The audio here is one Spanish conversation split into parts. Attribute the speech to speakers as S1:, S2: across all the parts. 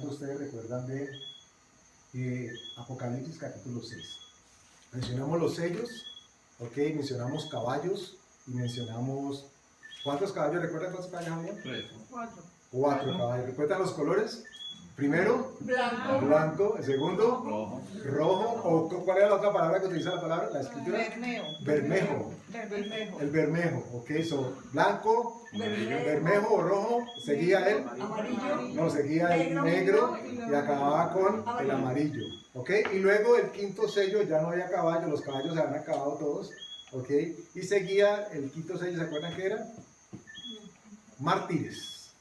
S1: ¿cuántos de ustedes recuerdan de Apocalipsis capítulo 6? Mencionamos los sellos, ok, mencionamos caballos y mencionamos... ¿Cuántos caballos? ¿Recuerdan cuántos caballos había? 4 caballos. ¿Recuerdan los colores? Primero, blanco. El segundo, rojo. ¿O cuál era la otra palabra que utiliza la palabra? La escritura. Bermejo. El bermejo. Ok, blanco, bermejo o rojo. Seguía el amarillo. No, seguía el negro y acababa con el amarillo. Ok, y luego el quinto sello ya no había caballos, los caballos se habían acabado todos. Ok, y seguía el quinto sello, ¿se acuerdan qué era? Mártires.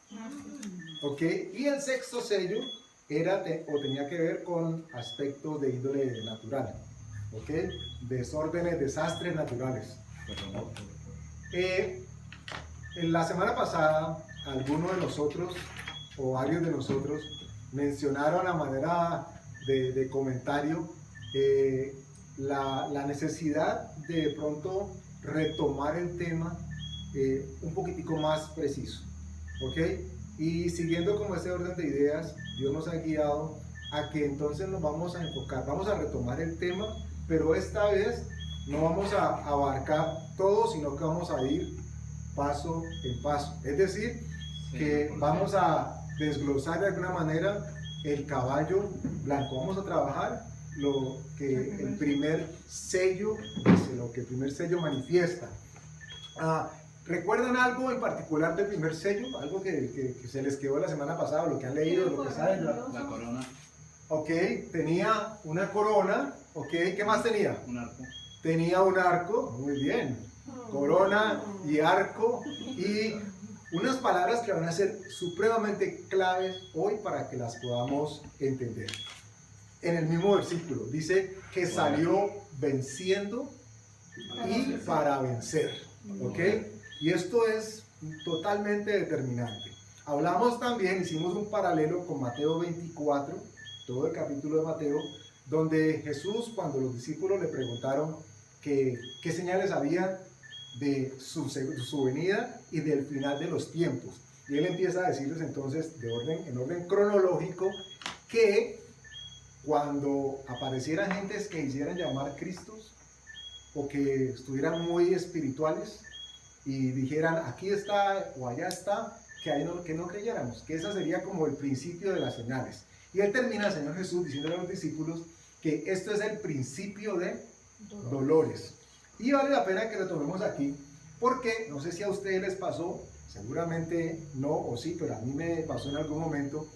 S1: Ok, y el sexto sello era o tenía que ver con aspectos de índole natural, ok, desórdenes, desastres naturales. En la semana pasada, algunos de nosotros, o varios de nosotros, mencionaron a manera de comentario la necesidad de pronto retomar el tema un poquitico más preciso, ¿ok? Y siguiendo como ese orden de ideas, Dios nos ha guiado a que entonces nos vamos a enfocar, vamos a retomar el tema, pero esta vez no vamos a abarcar todo, sino que vamos a ir paso en paso. Es decir, que vamos a desglosar de alguna manera el caballo blanco. Vamos a trabajar lo que el primer sello dice, lo que el primer sello manifiesta. ¿Recuerdan algo en particular del primer sello? Algo que se les quedó la semana pasada, lo que han leído, lo que saben.
S2: La corona.
S1: Ok, tenía una corona. Ok, ¿qué más tenía?
S2: Un arco.
S1: Tenía un arco, muy bien. Corona y arco y unas palabras que van a ser supremamente claves hoy para que las podamos entender. En el mismo versículo dice que salió venciendo y para vencer. ¿Ok? Y esto es totalmente determinante. Hablamos también, hicimos un paralelo con Mateo 24, todo el capítulo de Mateo, donde Jesús, cuando los discípulos le preguntaron qué señales había de su venida y del final de los tiempos. Y él empieza a decirles entonces, en orden cronológico, que cuando aparecieran gentes que hicieran llamar Cristos, o que estuvieran muy espirituales, y dijeran aquí está o allá está, que no creyéramos, que esa sería como el principio de las señales. Y él termina, el Señor Jesús, diciéndole a los discípulos que esto es el principio de dolores. Y vale la pena que lo tomemos aquí, porque no sé si a ustedes les pasó, seguramente no o sí, pero a mí me pasó en algún momento.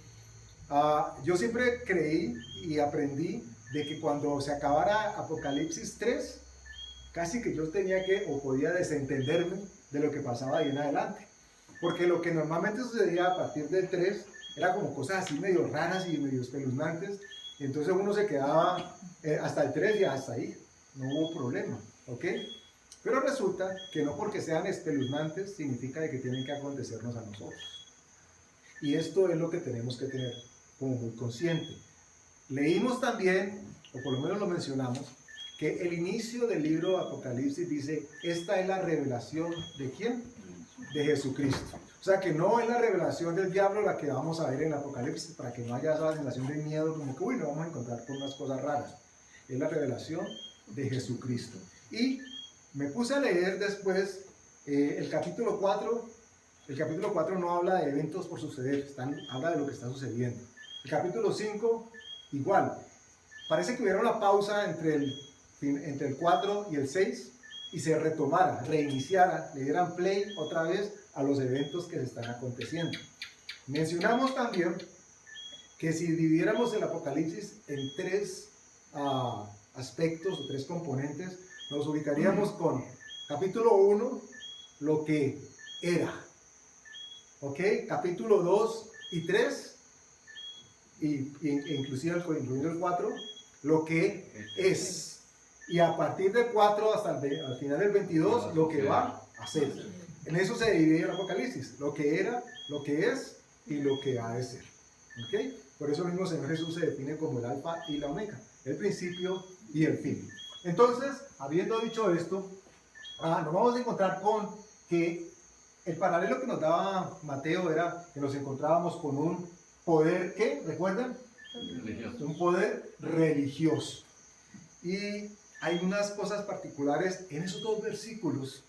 S1: Yo siempre creí y aprendí de que cuando se acabara Apocalipsis 3, casi que yo tenía que o podía desentenderme de lo que pasaba ahí en adelante, porque lo que normalmente sucedía a partir del 3 era como cosas así medio raras y medio espeluznantes, y entonces uno se quedaba hasta el 3 y hasta ahí, no hubo problema, ¿ok? Pero resulta que no porque sean espeluznantes significa de que tienen que acontecernos a nosotros, y esto es lo que tenemos que tener como muy consciente. Leímos también, o por lo menos lo mencionamos, que el inicio del libro de Apocalipsis dice, esta es la revelación ¿de quién? De Jesucristo. O sea que no es la revelación del diablo la que vamos a ver en el Apocalipsis, para que no haya esa sensación de miedo, como que uy, nos vamos a encontrar con unas cosas raras. Es la revelación de Jesucristo. Y me puse a leer después el capítulo 4. El capítulo 4 no habla de eventos por suceder, habla de lo que está sucediendo. El capítulo 5, igual. Parece que hubiera una pausa entre el 4 y el 6 y se retomara, reiniciara, le dieran play otra vez a los eventos que se están aconteciendo. Mencionamos también que si dividiéramos el Apocalipsis en 3 aspectos o 3 componentes, nos ubicaríamos con capítulo 1, lo que era, ¿ok? Capítulo 2 y 3, inclusive incluyendo el 4, lo que es. Y a partir del 4 hasta al final del 22, lo que va a ser. En eso se divide el Apocalipsis, lo que era, lo que es y lo que ha de ser. ¿Okay? Por eso mismo el Señor Jesús se define como el alfa y la omega, el principio y el fin. Entonces, habiendo dicho esto, nos vamos a encontrar con que el paralelo que nos daba Mateo era que nos encontrábamos con un poder, ¿qué? ¿Recuerdan?
S2: Religioso.
S1: Un poder religioso. Y hay unas cosas particulares en esos dos versículos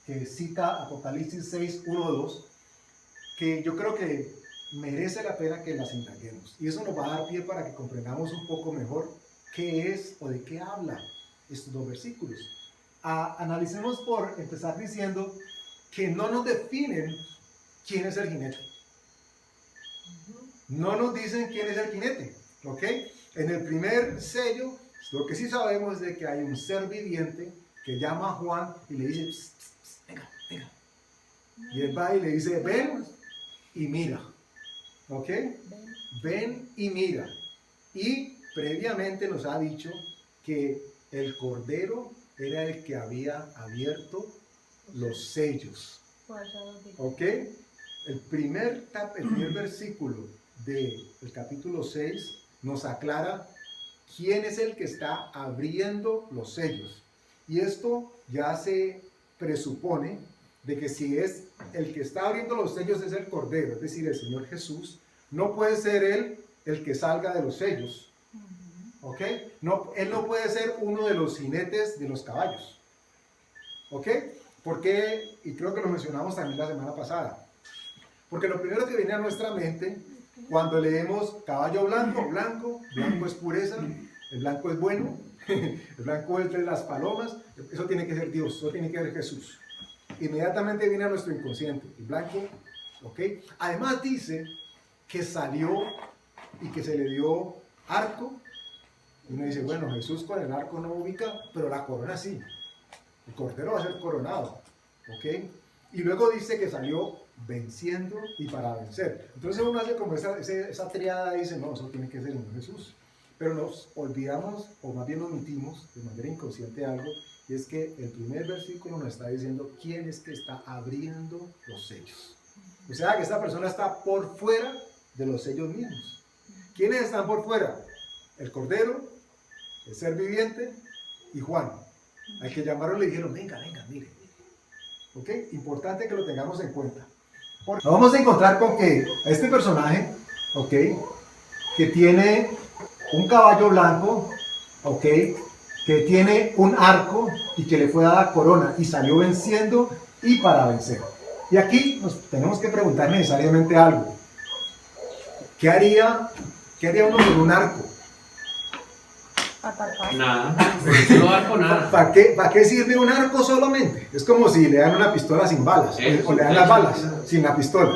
S1: que cita Apocalipsis 6, 1, 2, que yo creo que merece la pena que las indaguemos. Y eso nos va a dar pie para que comprendamos un poco mejor qué es o de qué habla estos dos versículos. Analicemos por empezar diciendo que no nos definen quién es el jinete. No nos dicen quién es el jinete, ¿ok? En el primer sello, lo que sí sabemos es de que hay un ser viviente que llama a Juan y le dice, pss, pss, pss, venga, venga. Y él va y le dice, ven y mira, ¿ok? Ven y mira. Y previamente nos ha dicho que el Cordero era el que había abierto los sellos, ¿ok? El primer versículo del capítulo 6 nos aclara quién es el que está abriendo los sellos. Y esto ya se presupone de que si es el que está abriendo los sellos es el Cordero, es decir, el Señor Jesús, no puede ser él el que salga de los sellos. ¿Ok? No, él no puede ser uno de los jinetes de los caballos. ¿Ok? Porque, y creo que lo mencionamos también la semana pasada, porque lo primero que viene a nuestra mente cuando leemos caballo blanco, blanco es pureza, el blanco es bueno, el blanco es de las palomas, eso tiene que ser Dios, eso tiene que ser Jesús. Inmediatamente viene a nuestro inconsciente, el blanco, ¿ok? Además dice que salió y que se le dio arco, y uno dice, bueno, Jesús con el arco no ubica, pero la corona sí, el cordero va a ser coronado, ¿ok? Y luego dice que salió venciendo y para vencer. Entonces uno hace como esa triada, dice, no, eso tiene que ser en Jesús. Pero nos olvidamos, o más bien omitimos de manera inconsciente algo, y es que el primer versículo nos está diciendo quién es que está abriendo los sellos. O sea que esta persona está por fuera de los sellos mismos. ¿Quiénes están por fuera? El Cordero, el ser viviente y Juan. Al que llamaron le dijeron, venga, mire. ¿Ok? Importante que lo tengamos en cuenta. Nos vamos a encontrar con que este personaje, ¿ok? Que tiene un caballo blanco, ¿ok? Que tiene un arco y que le fue dada corona y salió venciendo y para vencer. Y aquí nos tenemos que preguntar necesariamente algo. ¿Qué haría uno con un arco?
S2: Nada, no arco nada.
S1: ¿Para qué sirve un arco solamente? Es como si le dan una pistola sin balas, o le dan las balas sin la pistola.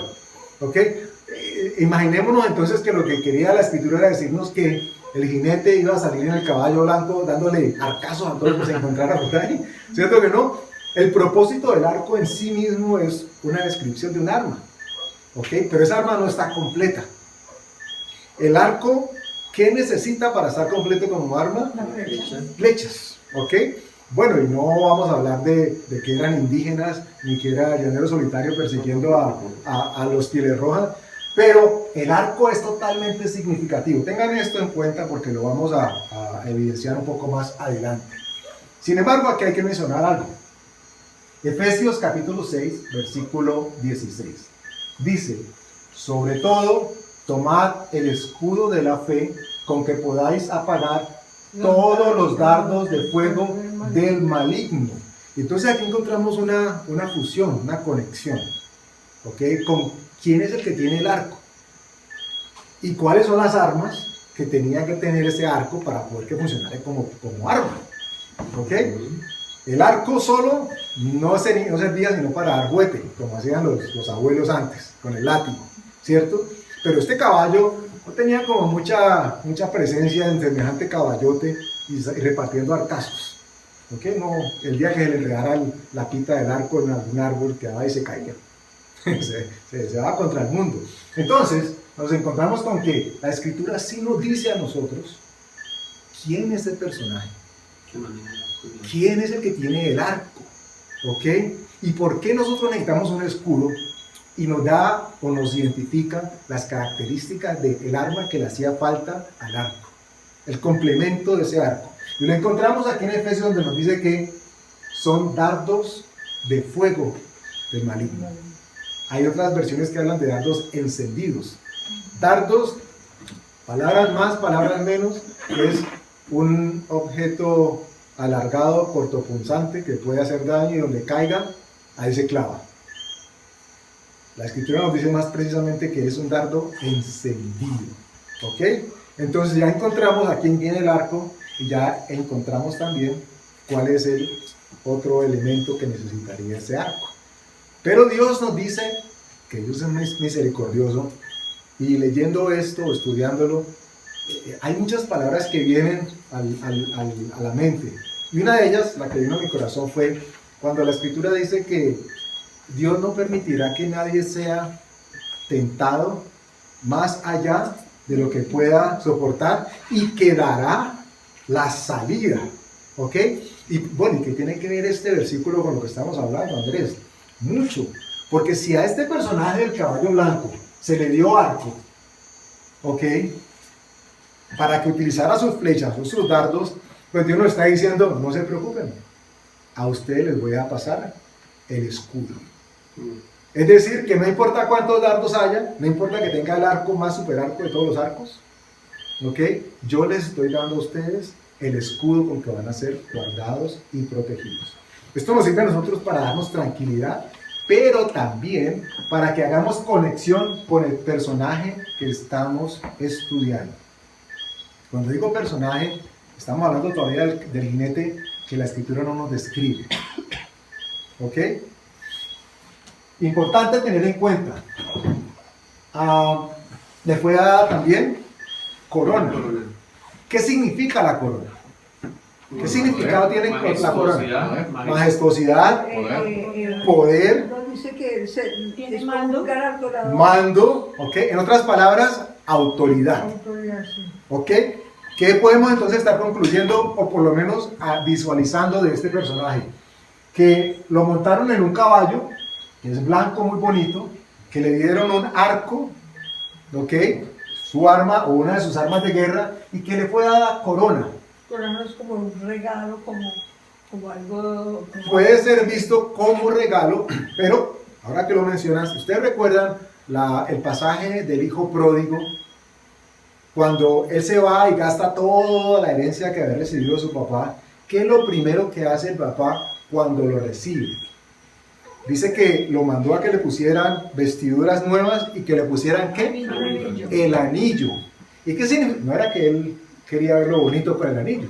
S1: ¿Ok? Imaginémonos entonces que lo que quería la escritura era decirnos que el jinete iba a salir en el caballo blanco dándole arcazos a todos los que se encontrara por ahí. ¿Cierto que no? El propósito del arco en sí mismo es una descripción de un arma. ¿Ok? Pero esa arma no está completa. El arco, ¿qué necesita para estar completo como arma? Flechas, ¿ok? Bueno, y no vamos a hablar de que eran indígenas, ni que era llanero solitario persiguiendo a los pieles rojas, pero el arco es totalmente significativo. Tengan esto en cuenta porque lo vamos a evidenciar un poco más adelante. Sin embargo, aquí hay que mencionar algo. Efesios capítulo 6, versículo 16. Dice, sobre todo, tomad el escudo de la fe con que podáis apagar todos los dardos de fuego del maligno. Entonces aquí encontramos una fusión, una conexión, ¿ok? Con quién es el que tiene el arco y cuáles son las armas que tenía que tener ese arco para poder que funcionara como arma, ¿ok? El arco solo no servía sino para dar huete, como hacían los abuelos antes, con el látigo, ¿cierto? Pero este caballo no tenía como mucha presencia en semejante caballote y repartiendo arcazos. ¿Ok? No, el día que se le enredara la pita del arco en algún árbol quedaba y se caía. se va contra el mundo. Entonces, nos encontramos con que la escritura sí nos dice a nosotros quién es el personaje. ¿Quién es el que tiene el arco? ¿Ok? ¿Y por qué nosotros necesitamos un escudo? Y nos da o nos identifica las características del arma que le hacía falta al arco, el complemento de ese arco. Y lo encontramos aquí en Efesios, donde nos dice que son dardos de fuego del maligno. Hay otras versiones que hablan de dardos encendidos. Dardos, palabras más, palabras menos, es un objeto alargado, cortopunzante, que puede hacer daño y donde caiga, ahí se clava. La escritura nos dice más precisamente que es un dardo encendido. ¿Ok? Entonces ya encontramos a quién viene el arco y ya encontramos también cuál es el otro elemento que necesitaría ese arco. Pero Dios nos dice que Dios es misericordioso, y leyendo esto, estudiándolo, hay muchas palabras que vienen a la mente. Y una de ellas, la que vino a mi corazón, fue cuando la escritura dice que Dios no permitirá que nadie sea tentado más allá de lo que pueda soportar, y que dará la salida. ¿Ok? Y bueno, ¿y qué tiene que ver este versículo con lo que estamos hablando, Andrés? Mucho. Porque si a este personaje del caballo blanco se le dio arco, ¿ok?, para que utilizara sus flechas o sus dardos, pues Dios nos está diciendo, no se preocupen, a ustedes les voy a pasar el escudo. Es decir, que no importa cuántos dardos haya, no importa que tenga el arco más super arco de todos los arcos, ¿ok?, yo les estoy dando a ustedes el escudo con que van a ser guardados y protegidos. Esto nos sirve a nosotros para darnos tranquilidad, pero también para que hagamos conexión con el personaje que estamos estudiando. Cuando digo personaje, estamos hablando todavía del jinete que la escritura no nos describe. ¿Ok? Importante tener en cuenta. Le fue dada también corona. ¿Qué significa la corona? ¿Qué significado tiene la corona? Majestuosidad, poder,
S3: dice que tiene
S1: mando, ¿ok? En otras palabras, autoridad. ¿Ok? ¿Qué podemos entonces estar concluyendo, o por lo menos visualizando de este personaje? Que lo montaron en un caballo, que es blanco, muy bonito, que le dieron un arco, ¿ok?, su arma o una de sus armas de guerra, y que le fue dada corona.
S3: Corona es como un regalo, como algo...
S1: Puede ser visto como regalo, pero ahora que lo mencionas, ¿ustedes recuerdan el pasaje del hijo pródigo? Cuando él se va y gasta toda la herencia que había recibido de su papá, ¿qué es lo primero que hace el papá cuando lo recibe? Dice que lo mandó a que le pusieran vestiduras nuevas y que le pusieran, ¿qué? El anillo. ¿Y qué significa? No era que él quería verlo bonito con el anillo.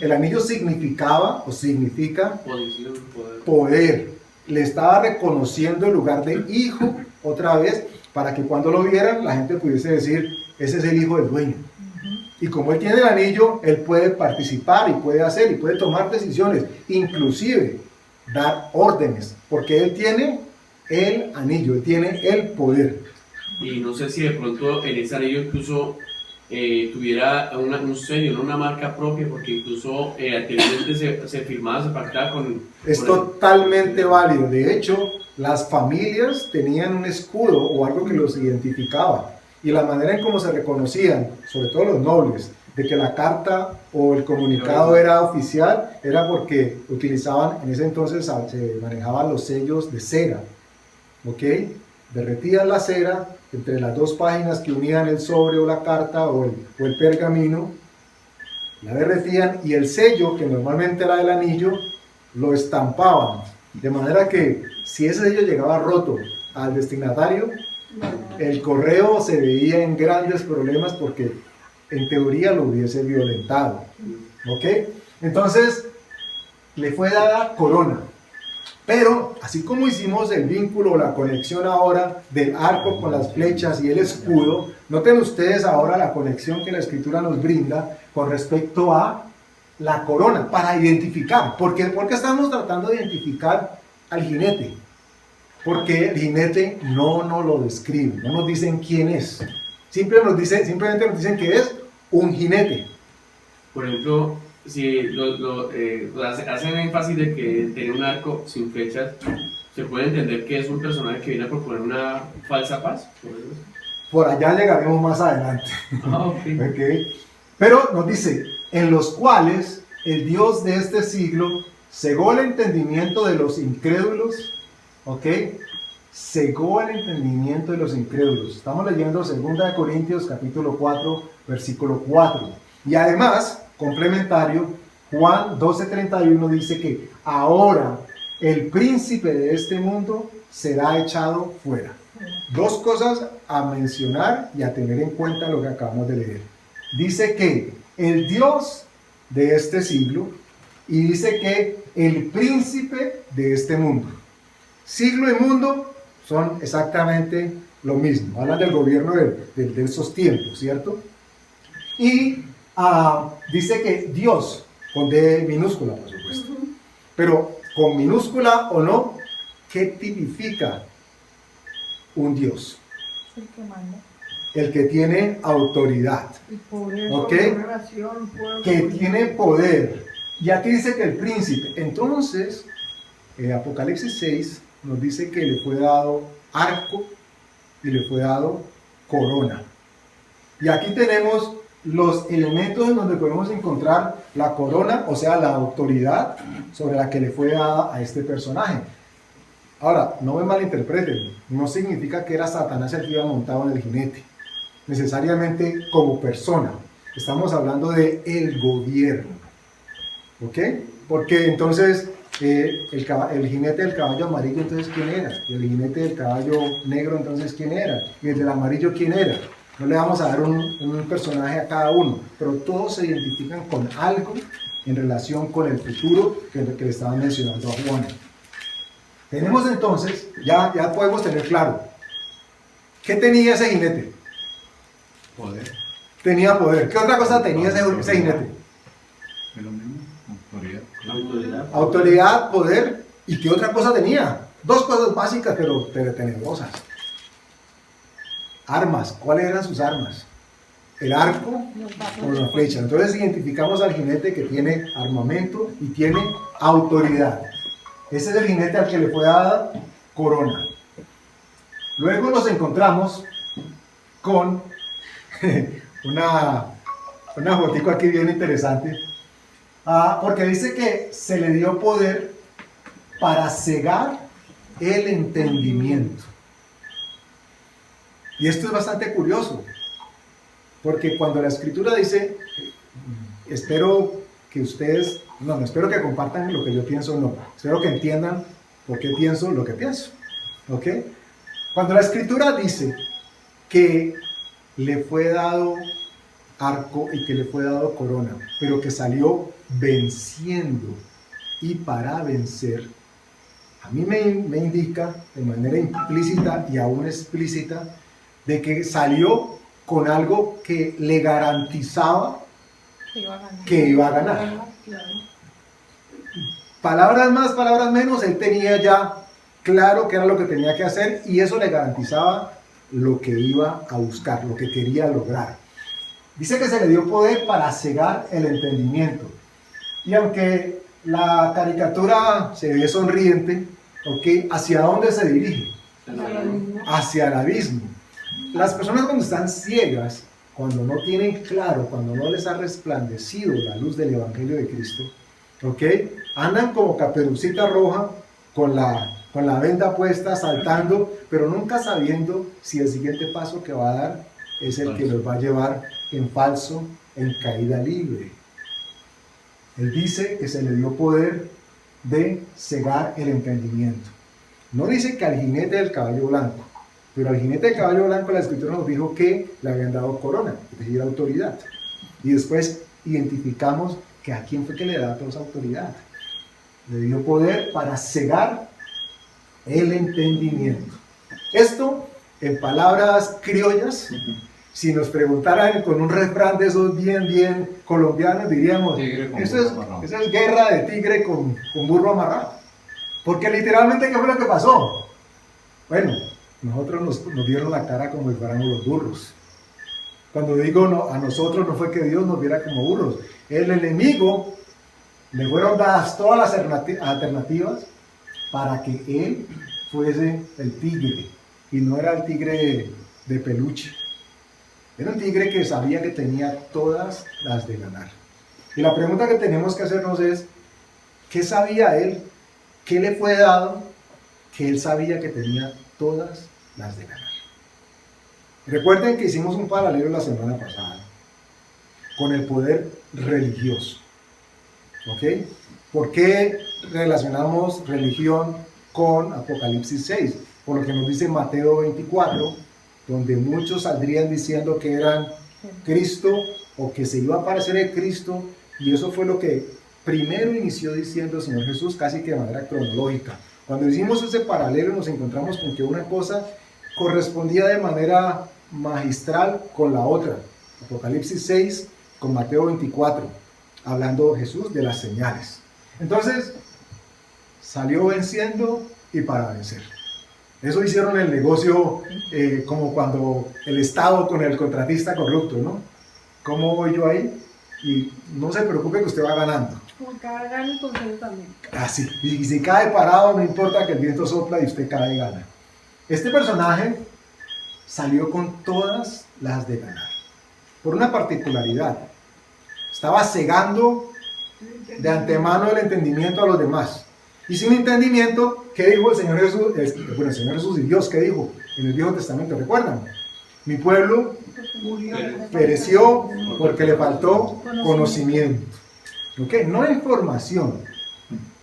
S1: El anillo significaba o significa poder. Le estaba reconociendo el lugar de hijo otra vez, para que cuando lo vieran la gente pudiese decir, ese es el hijo del dueño. Y como él tiene el anillo, él puede participar y puede hacer y puede tomar decisiones, inclusive dar órdenes, porque él tiene el anillo, él tiene el poder.
S2: Y no sé si de pronto en ese anillo incluso tuviera un sello, ¿no?, una marca propia, porque incluso anteriormente se firmaba, se pactaba con...
S1: Es totalmente válido. De hecho, las familias tenían un escudo o algo que los identificaba, y la manera en cómo se reconocían, sobre todo los nobles, de que la carta o el comunicado era oficial, era porque utilizaban, en ese entonces se manejaban los sellos de cera, ¿ok? Derretían la cera entre las dos páginas que unían el sobre o la carta o el pergamino, la derretían, y el sello, que normalmente era el anillo, lo estampaban, de manera que si ese sello llegaba roto al destinatario, el correo se veía en grandes problemas, porque en teoría lo hubiese violentado. ¿Ok? Entonces le fue dada corona, pero así como hicimos el vínculo, la conexión ahora del arco con las flechas y el escudo, noten ustedes ahora la conexión que la escritura nos brinda con respecto a la corona, para identificar. ¿Por qué estamos tratando de identificar al jinete? Porque el jinete no nos lo describe, no nos dicen quién es. Simplemente nos dicen que es un jinete.
S2: Por ejemplo, si hacen énfasis de que tiene un arco sin flechas, ¿se puede entender que es un personaje que viene a proponer una falsa paz?
S1: Por allá llegaremos más adelante.
S2: Okay.
S1: Okay. Pero nos dice, en los cuales el Dios de este siglo cegó el entendimiento de los incrédulos, ¿ok?, cegó el entendimiento de los incrédulos. Estamos leyendo 2 Corintios capítulo 4, versículo 4. Y además, complementario, Juan 12:31 dice que ahora el príncipe de este mundo será echado fuera. Dos cosas a mencionar y a tener en cuenta lo que acabamos de leer. Dice que el Dios de este siglo y dice que el príncipe de este mundo. Siglo y mundo son exactamente lo mismo. Hablan del gobierno de esos tiempos, ¿cierto? Y dice que Dios, con D minúscula, por supuesto. Pero con minúscula o no, ¿qué tipifica un Dios?
S3: Es el que manda.
S1: El que tiene autoridad,
S3: Y por eso
S1: ¿ok?
S3: la relación, pueblo,
S1: Que tiene poder. Y aquí dice que el príncipe. Entonces, Apocalipsis 6 nos dice que le fue dado arco y le fue dado corona. Y aquí tenemos los elementos en donde podemos encontrar la corona, o sea, la autoridad sobre la que le fue dada a este personaje. Ahora, no me malinterpreten, no significa que era Satanás el que iba montado en el jinete, necesariamente como persona. Estamos hablando de el gobierno, ¿ok? Porque entonces el jinete del caballo amarillo, entonces ¿quién era? Y el jinete del caballo negro, entonces ¿quién era? Y el del amarillo, ¿quién era? No le vamos a dar un personaje a cada uno, pero todos se identifican con algo en relación con el futuro que le estaban mencionando a Juan. Tenemos entonces, ya podemos tener claro, ¿qué tenía ese jinete?
S4: Poder.
S1: Tenía poder. ¿Qué otra cosa tenía ese jinete?
S4: Es lo mismo. Autoridad.
S2: Autoridad.
S1: Autoridad, poder, ¿y qué otra cosa tenía? Dos cosas básicas, pero tenebrosas. Armas, ¿cuáles eran sus armas? El arco o la flecha. Entonces identificamos al jinete que tiene armamento y tiene autoridad. Ese es el jinete al que le fue dada corona. Luego nos encontramos con una fotico aquí bien interesante, porque dice que se le dio poder para cegar el entendimiento. Y esto es bastante curioso, porque cuando la escritura dice, espero que ustedes, no espero que compartan lo que yo pienso, no, espero que entiendan por qué pienso lo que pienso, ¿ok? Cuando la escritura dice que le fue dado arco y que le fue dado corona, pero que salió venciendo y para vencer, a mí me indica de manera implícita y aún explícita de que salió con algo que le garantizaba que iba a ganar. Palabras más, palabras menos, él tenía ya claro qué era lo que tenía que hacer y eso le garantizaba lo que iba a buscar, lo que quería lograr. Dice que se le dio poder para cegar el entendimiento. Y aunque la caricatura se ve sonriente, ¿ok? ¿Hacia dónde se dirige? Hacia el abismo. Las personas cuando están ciegas, cuando no tienen claro, cuando no les ha resplandecido la luz del Evangelio de Cristo, ¿ok? Andan como Caperucita Roja con la venda puesta, saltando, pero nunca sabiendo si el siguiente paso que va a dar es el que los va a llevar en falso, en caída libre. Él dice que se le dio poder de cegar el entendimiento. No dice que al jinete del caballo blanco, pero al jinete del caballo blanco la escritura nos dijo que le habían dado corona, es decir, autoridad. Y después identificamos que a quién fue que le da toda esa autoridad. Le dio poder para cegar el entendimiento. Esto, en palabras criollas, si nos preguntaran con un refrán de esos bien colombianos, diríamos, eso es guerra de tigre con burro amarrado. Porque literalmente, ¿qué fue lo que pasó? Bueno, nosotros nos dieron la cara como si fuéramos los burros. Cuando digo no, a nosotros no fue que Dios nos viera como burros. El enemigo le fueron dadas todas las alternativas para que él fuese el tigre. Y no era el tigre de peluche. Era un tigre que sabía que tenía todas las de ganar. Y la pregunta que tenemos que hacernos es, ¿qué sabía él? ¿Qué le fue dado? Que él sabía que tenía todas las de ganar. Recuerden que hicimos un paralelo la semana pasada con el poder religioso. ¿Ok? ¿Por qué relacionamos religión con Apocalipsis 6? Por lo que nos dice Mateo 24, donde muchos saldrían diciendo que eran Cristo o que se iba a aparecer el Cristo, y eso fue lo que primero inició diciendo el Señor Jesús, casi que de manera cronológica. Cuando hicimos ese paralelo nos encontramos con que una cosa correspondía de manera magistral con la otra. Apocalipsis 6 con Mateo 24, hablando Jesús de las señales. Entonces, salió venciendo y para vencer. Eso hicieron el negocio como cuando el Estado con el contratista corrupto, ¿no? ¿Cómo voy yo ahí? Y no se preocupe que usted va ganando.
S3: Como cada gana y consejo también.
S1: Así. Y si cae parado, no importa que el viento sopla y usted cae y gana. Este personaje salió con todas las de ganar. Por una particularidad. Estaba cegando de antemano el entendimiento a los demás. Y sin entendimiento, ¿qué dijo el Señor Jesús? Bueno, el Señor Jesús y Dios, ¿qué dijo? En el Viejo Testamento, ¿recuerdan? Mi pueblo pereció porque le faltó conocimiento. ¿Ok? No información,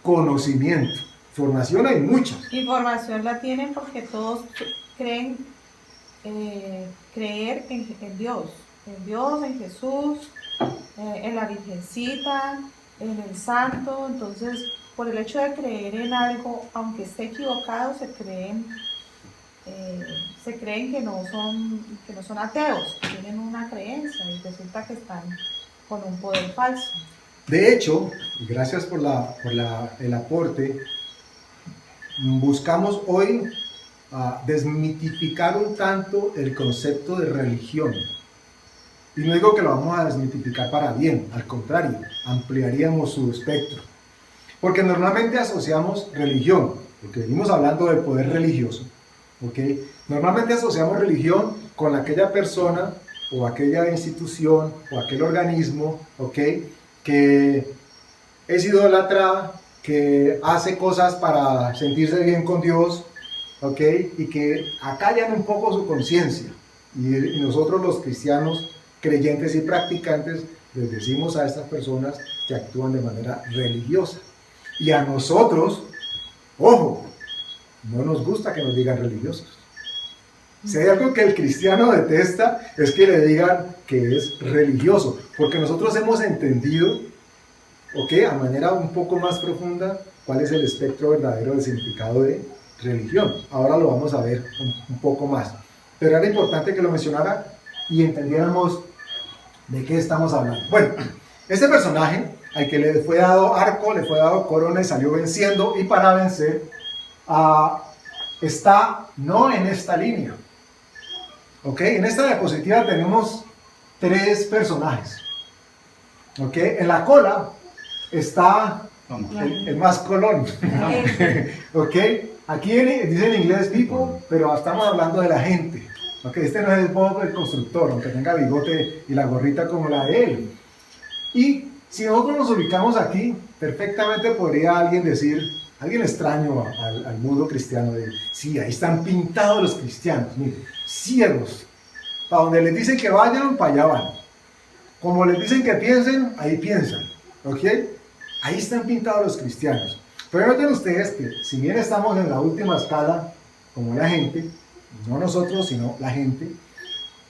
S1: conocimiento. Formación hay muchas.
S5: Información la tienen porque todos creen creer en Dios, en Jesús, en la Virgencita, en el Santo. Entonces, por el hecho de creer en algo, aunque esté equivocado, se creen que no son ateos, que tienen una creencia y resulta que están con un poder falso.
S1: De hecho, y gracias por el aporte, buscamos hoy desmitificar un tanto el concepto de religión. Y no digo que lo vamos a desmitificar para bien, al contrario, ampliaríamos su espectro. Porque normalmente asociamos religión, porque venimos hablando del poder religioso, ¿ok? Normalmente asociamos religión con aquella persona o aquella institución o aquel organismo, ¿ok? Que es idólatra, que hace cosas para sentirse bien con Dios, ¿ok? Y que acallan un poco su conciencia. Y nosotros los cristianos, creyentes y practicantes, les decimos a estas personas que actúan de manera religiosa. Y a nosotros, ojo, no nos gusta que nos digan religiosos. Si hay algo que el cristiano detesta, es que le digan que es religioso, porque nosotros hemos entendido, ¿ok?, a manera un poco más profunda, cuál es el espectro verdadero del significado de religión. Ahora lo vamos a ver un poco más. Pero era importante que lo mencionara y entendiéramos de qué estamos hablando. Bueno, este personaje, al que le fue dado arco, le fue dado corona y salió venciendo, y para vencer, está no en esta línea. ¿Ok? En esta diapositiva tenemos tres personajes. ¿Ok? En la cola está el más colón. ¿Ok? Aquí dice en inglés people, pero estamos hablando de la gente. ¿Ok? Este no es Bob el constructor, aunque tenga bigote y la gorrita como la de él. Y si nosotros nos ubicamos aquí, perfectamente podría alguien decir, alguien extraño al mundo cristiano, de, sí, ahí están pintados los cristianos, miren, ciegos. Para donde les dicen que vayan, para allá van. Como les dicen que piensen, ahí piensan. ¿Ok? Ahí están pintados los cristianos. Pero noten ustedes que, si bien estamos en la última escala, como la gente, no nosotros, sino la gente,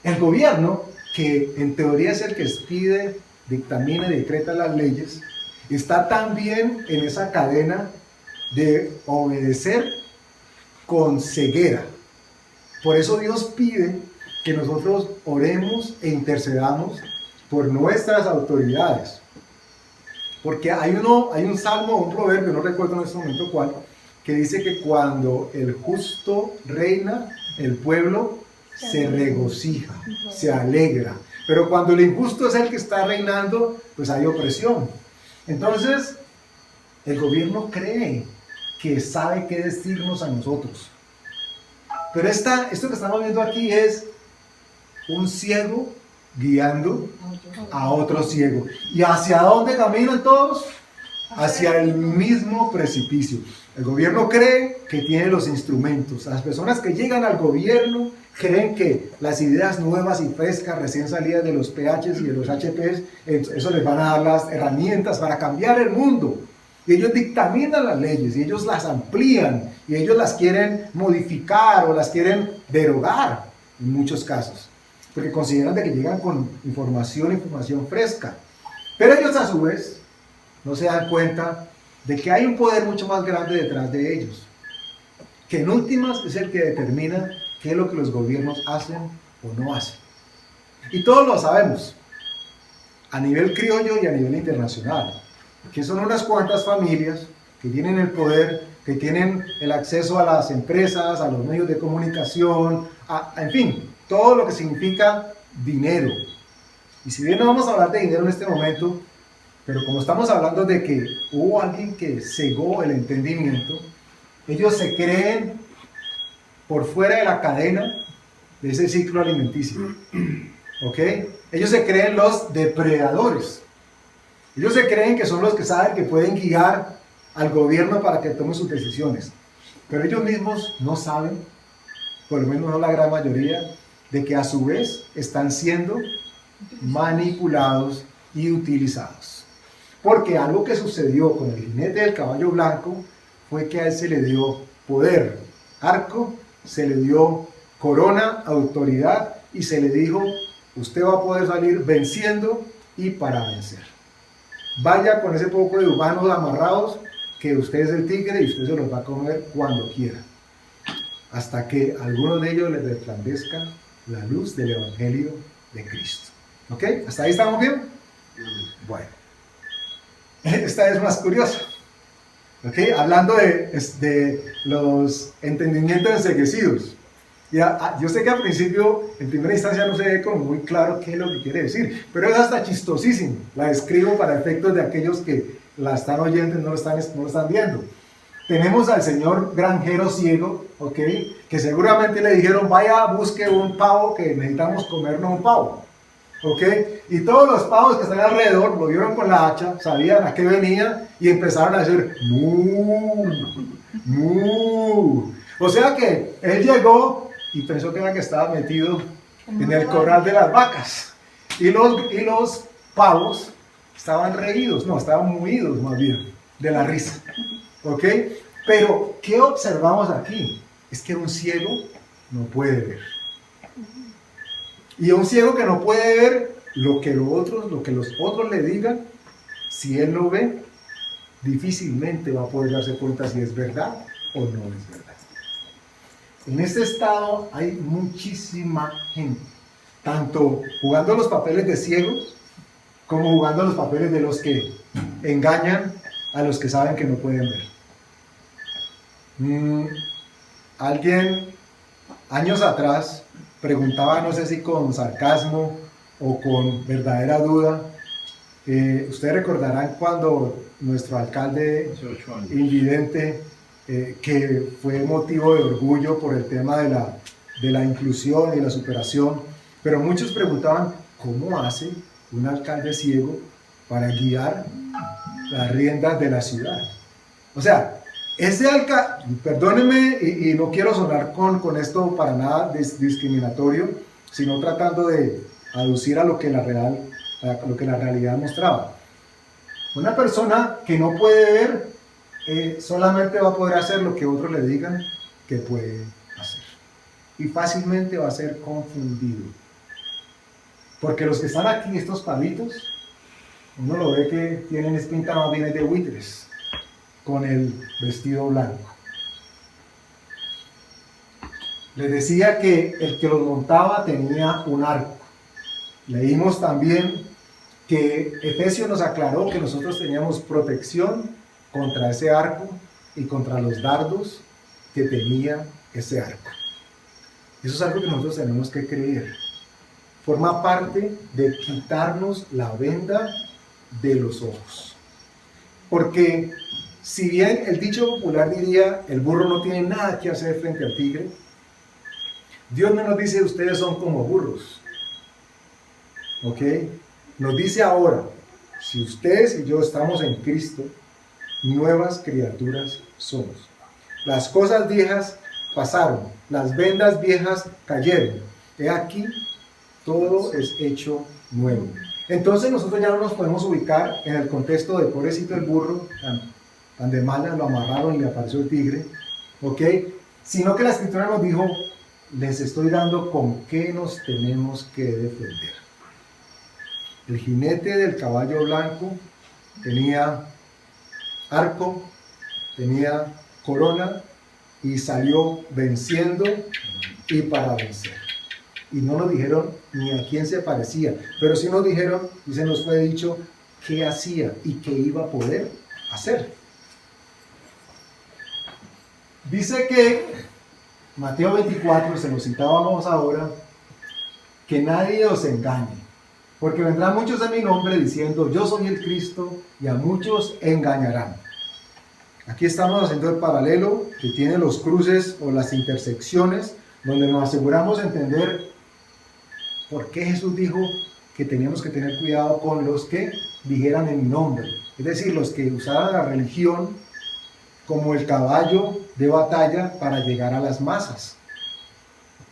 S1: el gobierno, que en teoría es el que pide, dictamina y decreta las leyes, está también en esa cadena de obedecer con ceguera. Por eso Dios pide que nosotros oremos e intercedamos por nuestras autoridades. Porque hay un salmo, un proverbio, no recuerdo en este momento cuál, que dice que cuando el justo reina, el pueblo se regocija, se alegra. Pero cuando el injusto es el que está reinando, pues hay opresión. Entonces, el gobierno cree que sabe qué decirnos a nosotros. Pero esto que estamos viendo aquí es un ciego guiando a otro ciego. ¿Y hacia dónde caminan todos? hacia el mismo precipicio. El gobierno cree que tiene los instrumentos. Las personas que llegan al gobierno creen que las ideas nuevas y frescas, recién salidas de los PHs y de los HPs, eso les van a dar las herramientas para cambiar el mundo. Y ellos dictaminan las leyes, y ellos las amplían, y ellos las quieren modificar o las quieren derogar en muchos casos, porque consideran de que llegan con información fresca. Pero ellos a su vez no se dan cuenta de que hay un poder mucho más grande detrás de ellos, que en últimas es el que determina qué es lo que los gobiernos hacen o no hacen. Y todos lo sabemos, a nivel criollo y a nivel internacional, que son unas cuantas familias que tienen el poder, que tienen el acceso a las empresas, a los medios de comunicación, en fin, todo lo que significa dinero. Y si bien no vamos a hablar de dinero en este momento, pero como estamos hablando de que hubo alguien que cegó el entendimiento, ellos se creen por fuera de la cadena de ese ciclo alimenticio. ¿Ok? Ellos se creen los depredadores. Ellos se creen que son los que saben que pueden guiar al gobierno para que tome sus decisiones. Pero ellos mismos no saben, por lo menos no la gran mayoría, de que a su vez están siendo manipulados y utilizados. Porque algo que sucedió con el jinete del caballo blanco fue que a él se le dio poder, arco, se le dio corona, autoridad, y se le dijo, usted va a poder salir venciendo y para vencer. Vaya con ese poco de humanos amarrados, que usted es el tigre y usted se los va a comer cuando quiera. Hasta que a alguno de ellos les resplandezca la luz del Evangelio de Cristo. ¿Ok? ¿Hasta ahí estamos bien? Bueno. Esta es más curiosa. ¿Ok? Hablando de los entendimientos enceguecidos. Yo sé que al principio, en primera instancia, no se ve como muy claro qué es lo que quiere decir, pero es hasta chistosísimo. La describo para efectos de aquellos que la están oyendo y no lo están viendo. Tenemos al señor granjero ciego, ¿ok? Que seguramente le dijeron, vaya, busque un pavo, que necesitamos comernos un pavo, ¿ok? Y todos los pavos que están alrededor lo vieron con la hacha, sabían a qué venía y empezaron a decir, ¡mu! ¡mu! O sea que él llegó y pensó que era que estaba metido en el corral de las vacas. Y los pavos estaban reídos, no, estaban movidos más bien, de la risa. ¿Ok? Pero, ¿qué observamos aquí? Es que un ciego no puede ver. Y un ciego que no puede ver lo que los otros le digan, si él lo ve, difícilmente va a poder darse cuenta si es verdad o no es verdad. En este estado hay muchísima gente, tanto jugando los papeles de ciegos, como jugando los papeles de los que engañan a los que saben que no pueden ver. Alguien años atrás preguntaba, no sé si con sarcasmo o con verdadera duda, ustedes recordarán cuando nuestro alcalde invidente, que fue motivo de orgullo por el tema de la inclusión y la superación, pero muchos preguntaban, ¿cómo hace un alcalde ciego para guiar las riendas de la ciudad? O sea, ese alcalde, perdónenme y no quiero sonar con esto para nada discriminatorio, sino tratando de aducir a lo que la realidad mostraba. Una persona que no puede ver solamente va a poder hacer lo que otros le digan que puede hacer. Y fácilmente va a ser confundido. Porque los que están aquí, estos palitos, uno lo ve que tienen pinta más bien de buitres, con el vestido blanco. Les decía que el que los montaba tenía un arco. Leímos también que Efesios nos aclaró que nosotros teníamos protección contra ese arco y contra los dardos que tenía ese arco. Eso es algo que nosotros tenemos que creer. Forma parte de quitarnos la venda de los ojos. Porque si bien el dicho popular diría, el burro no tiene nada que hacer frente al tigre, Dios no nos dice, ustedes son como burros. ¿Ok? Nos dice ahora, si ustedes y yo estamos en Cristo, nuevas criaturas somos. Las cosas viejas pasaron, las vendas viejas cayeron. He aquí, todo es hecho nuevo. Entonces nosotros ya no nos podemos ubicar en el contexto de pobrecito el burro, tan de mala, lo amarraron y le apareció el tigre, ¿ok? Sino que la escritura nos dijo, les estoy dando con qué nos tenemos que defender. El jinete del caballo blanco tenía arco, tenía corona y salió venciendo y para vencer. Y no nos dijeron ni a quién se parecía, pero sí nos dijeron y se nos fue dicho qué hacía y qué iba a poder hacer. Dice que Mateo 24, se lo citábamos ahora, que nadie os engañe, porque vendrán muchos en mi nombre diciendo yo soy el Cristo y a muchos engañarán. Aquí estamos haciendo el paralelo que tiene los cruces o las intersecciones donde nos aseguramos de entender por qué Jesús dijo que teníamos que tener cuidado con los que dijeran en mi nombre, es decir, los que usaran la religión como el caballo de batalla para llegar a las masas.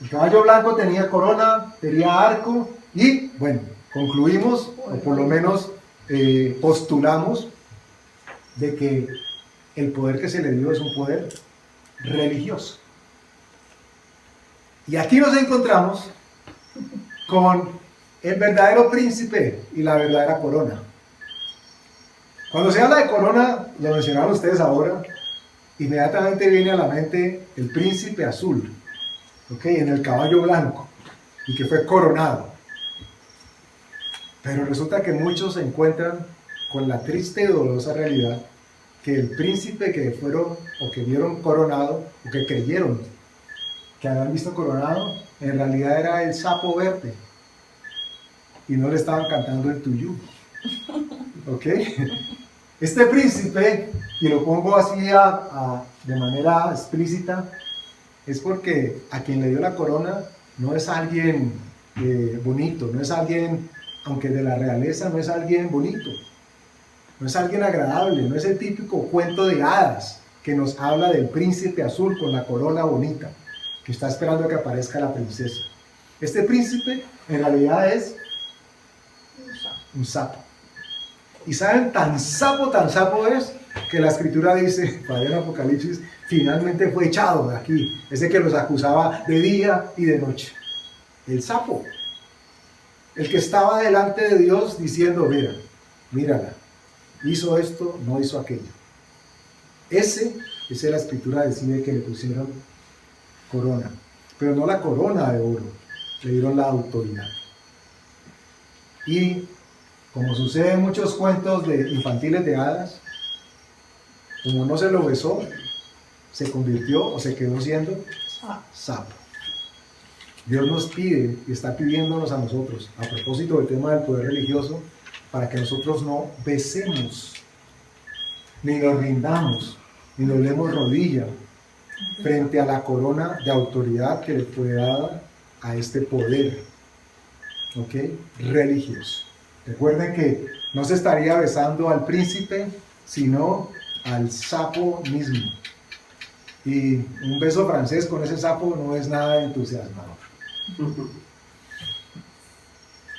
S1: El caballo blanco tenía corona, tenía arco y, bueno, concluimos, o por lo menos postulamos, de que el poder que se le dio es un poder religioso. Y aquí nos encontramos con el verdadero príncipe y la verdadera corona. Cuando se habla de corona, lo mencionaron ustedes ahora, inmediatamente viene a la mente el príncipe azul, ¿ok? En el caballo blanco, y que fue coronado. Pero resulta que muchos se encuentran con la triste y dolorosa realidad que el príncipe que fueron o que vieron coronado, o que creyeron que habían visto coronado, en realidad era el sapo verde, y no le estaban cantando el tuyú. ¿Ok? Este príncipe, y lo pongo así de manera explícita, es porque a quien le dio la corona no es alguien bonito, no es alguien, aunque de la realeza, no es alguien bonito, no es alguien agradable, no es el típico cuento de hadas que nos habla del príncipe azul con la corona bonita, que está esperando a que aparezca la princesa. Este príncipe en realidad es un sapo. Y saben, tan sapo es que la escritura dice, para el Apocalipsis, finalmente fue echado de aquí, ese que los acusaba de día y de noche. El sapo, el que estaba delante de Dios diciendo, mírala, hizo esto, no hizo aquello. Esa la escritura decide que le pusieron corona, pero no la corona de oro, le dieron la autoridad. Y como sucede en muchos cuentos infantiles de hadas, como no se lo besó, se convirtió o se quedó siendo sapo. Dios nos pide y está pidiéndonos a nosotros, a propósito del tema del poder religioso, para que nosotros no besemos, ni nos rindamos, ni nos demos rodilla frente a la corona de autoridad que le fue dada a este poder, ¿ok? Religioso. Recuerden que no se estaría besando al príncipe, sino al sapo mismo. Y un beso francés con ese sapo no es nada entusiasmador.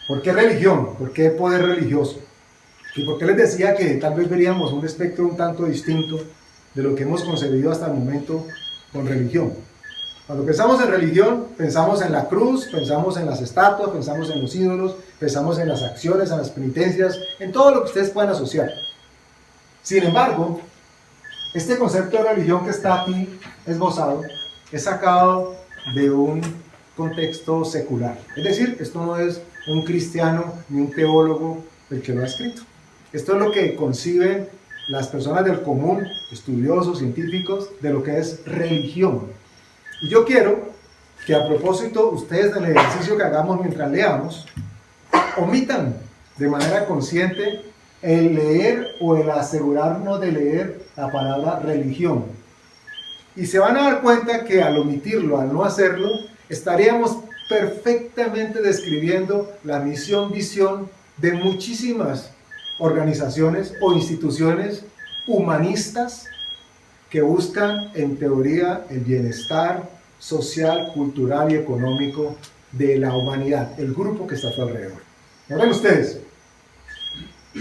S1: ¿Por qué religión? ¿Por qué poder religioso? ¿Y por qué les decía que tal vez veríamos un espectro un tanto distinto de lo que hemos concebido hasta el momento con religión? Cuando pensamos en religión, pensamos en la cruz, pensamos en las estatuas, pensamos en los ídolos, pensamos en las acciones, en las penitencias, en todo lo que ustedes puedan asociar. Sin embargo, este concepto de religión que está aquí esbozado es sacado de un contexto secular. Es decir, esto no es un cristiano ni un teólogo el que lo ha escrito. Esto es lo que conciben las personas del común, estudiosos, científicos, de lo que es religión. Y yo quiero que a propósito, ustedes en el ejercicio que hagamos mientras leamos, omitan de manera consciente el leer o el asegurarnos de leer la palabra religión. Y se van a dar cuenta que al omitirlo, al no hacerlo, estaríamos perfectamente describiendo la misión, visión de muchísimas organizaciones o instituciones humanistas que buscan en teoría el bienestar social, cultural y económico de la humanidad, el grupo que está a su alrededor. Ahora ustedes,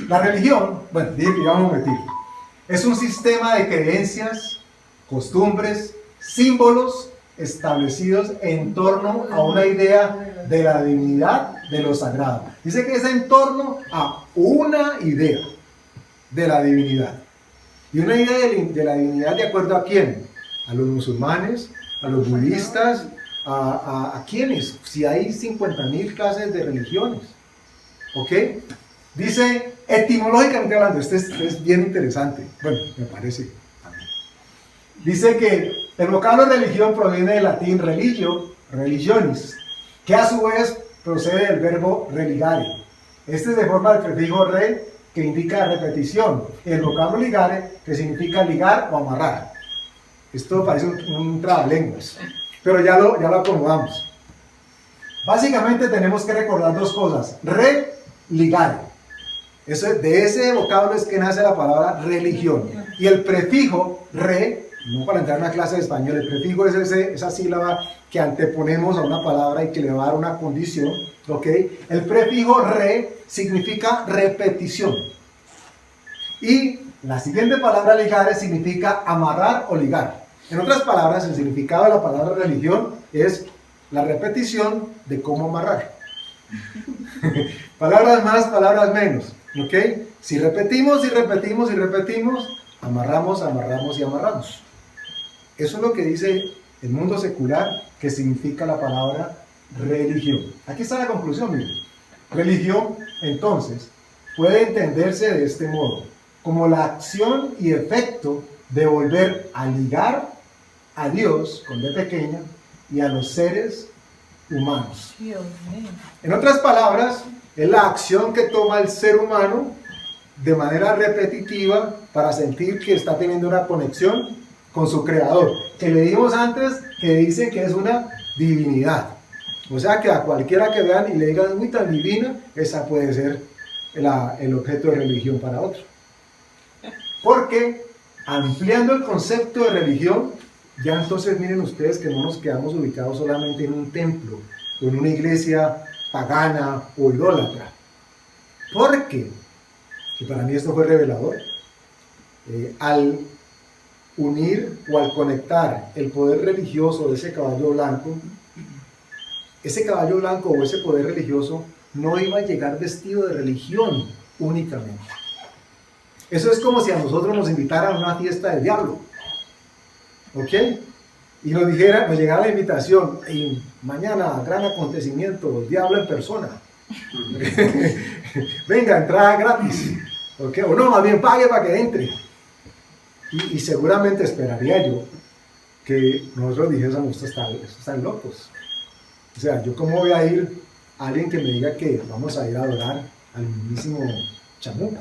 S1: la religión, bueno, digamos un momentito, es un sistema de creencias, costumbres, símbolos establecidos en torno a una idea de la divinidad, de lo sagrado. Dice que es en torno a una idea de la divinidad. Y una idea de la divinidad, ¿de acuerdo a quién? A los musulmanes, a los budistas, a quiénes, si hay 50.000 clases de religiones. ¿Ok? Dice, etimológicamente hablando, este es bien interesante, bueno, me parece a mí. Dice que el vocablo religión proviene del latín religio, religionis, que a su vez procede del verbo religare. Este se forma del prefijo re, que indica repetición, y el vocablo ligare, que significa ligar o amarrar. Esto parece un trabalenguas, pero ya lo acomodamos. Básicamente tenemos que recordar dos cosas: re-ligare. De ese vocablo es que nace la palabra religión. Y el prefijo re, no para entrar en una clase de español, el prefijo es esa sílaba que anteponemos a una palabra y que le va a dar una condición, ¿ok? El prefijo re significa repetición. Y la siguiente palabra ligare significa amarrar o ligar. En otras palabras, el significado de la palabra religión es la repetición de cómo amarrar. Palabras más, palabras menos, ¿ok? Si repetimos y repetimos y repetimos, amarramos, amarramos y amarramos. Eso es lo que dice el mundo secular que significa la palabra religión. Aquí está la conclusión, miren. Religión, entonces, puede entenderse de este modo, como la acción y efecto de volver a ligar a Dios, con D pequeña, y a los seres humanos.
S5: Dios mío.
S1: En otras palabras, es la acción que toma el ser humano de manera repetitiva para sentir que está teniendo una conexión con su creador, que le dimos antes que dice que es una divinidad. O sea que a cualquiera que vean y le digan muy tan divina, esa puede ser el objeto de religión para otro. Porque ampliando el concepto de religión, ya entonces miren ustedes que no nos quedamos ubicados solamente en un templo o en una iglesia pagana o idólatra. Porque, y para mí esto fue revelador, al unir o al conectar el poder religioso de ese caballo blanco o ese poder religioso no iba a llegar vestido de religión únicamente. Eso es como si a nosotros nos invitaran a una fiesta del diablo, ¿ok? Y nos llegara la invitación, y mañana gran acontecimiento, diablo en persona. Venga, entrada gratis, ¿ok? O no, más bien pague para que entre. Y seguramente esperaría yo que nosotros dijésemos, estos están locos. O sea, yo cómo voy a ir a alguien que me diga que vamos a ir a adorar al mismísimo Chamuco.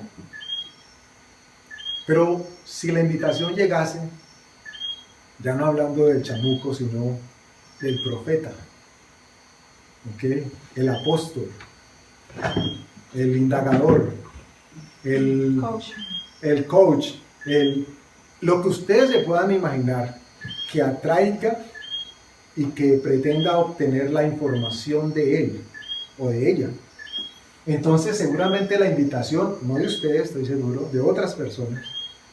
S1: Pero si la invitación llegase, ya no hablando del chamuco, sino del profeta, ¿ok? El apóstol, el indagador, el coach, lo que ustedes se puedan imaginar que atraiga y que pretenda obtener la información de él o de ella. Entonces seguramente la invitación, no de ustedes, estoy seguro, de otras personas,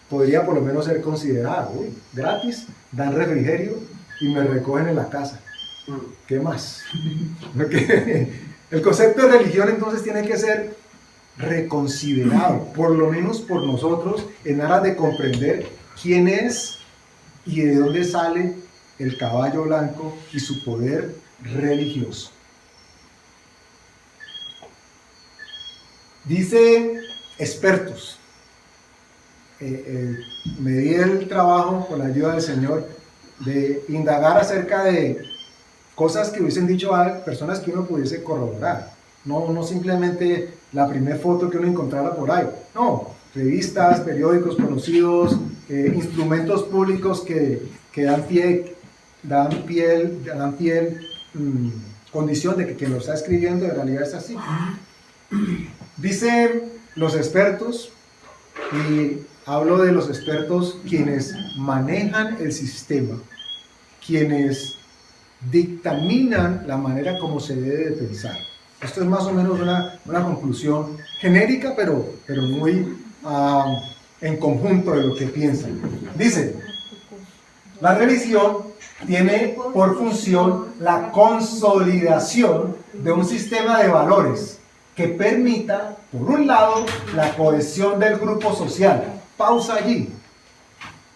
S1: podría por lo menos ser considerada, uy, gratis, dan refrigerio y me recogen en la casa. ¿Qué más? El concepto de religión entonces tiene que ser reconsiderado, por lo menos por nosotros, en aras de comprender quién es y de dónde sale el caballo blanco y su poder religioso. Dice expertos. Me di el trabajo con la ayuda del Señor de indagar acerca de cosas que hubiesen dicho a personas que uno pudiese corroborar, no simplemente la primera foto que uno encontrara por ahí, no, revistas, periódicos conocidos, instrumentos públicos que dan condición de que quien lo está escribiendo en realidad es así. Dicen los expertos y hablo de los expertos quienes manejan el sistema, quienes dictaminan la manera como se debe de pensar. Esto es más o menos una conclusión genérica, pero muy en conjunto de lo que piensan. Dice, la religión tiene por función la consolidación de un sistema de valores que permita, por un lado, la cohesión del grupo social. Pausa allí.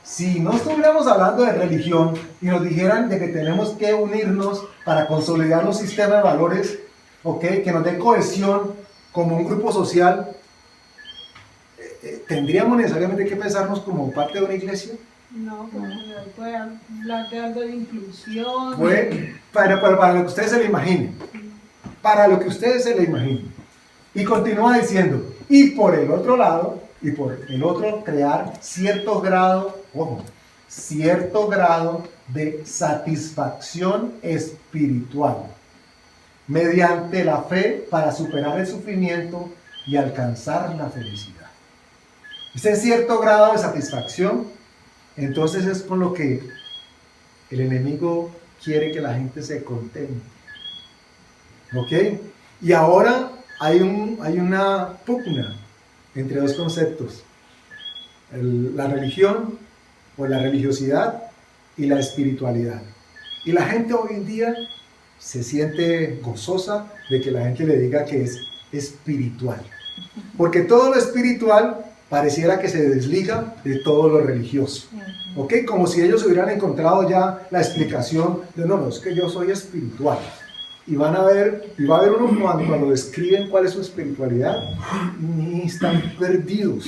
S1: Si no estuviéramos hablando de religión y nos dijeran de que tenemos que unirnos para consolidar un sistema de valores, ¿okay?, que nos dé cohesión como un grupo social, ¿tendríamos necesariamente que pensarnos como parte de una iglesia?
S6: No, porque puede hablar de algo de inclusión.
S1: Pues, para lo que ustedes se le imaginen. Para lo que ustedes se le imaginen. Y continúa diciendo, y por el otro lado, y por el otro, crear cierto grado, ojo, cierto grado de satisfacción espiritual, mediante la fe para superar el sufrimiento y alcanzar la felicidad. Ese cierto grado de satisfacción, entonces es con lo que el enemigo quiere que la gente se contente. ¿Ok? Y ahora hay una pugna entre dos conceptos: la religión o la religiosidad y la espiritualidad. Y la gente hoy en día se siente gozosa de que la gente le diga que es espiritual, porque todo lo espiritual pareciera que se desliga de todo lo religioso, ¿ok? Como si ellos hubieran encontrado ya la explicación de no, es que yo soy espiritual. Y va a haber uno cuando describen cuál es su espiritualidad, ni están perdidos,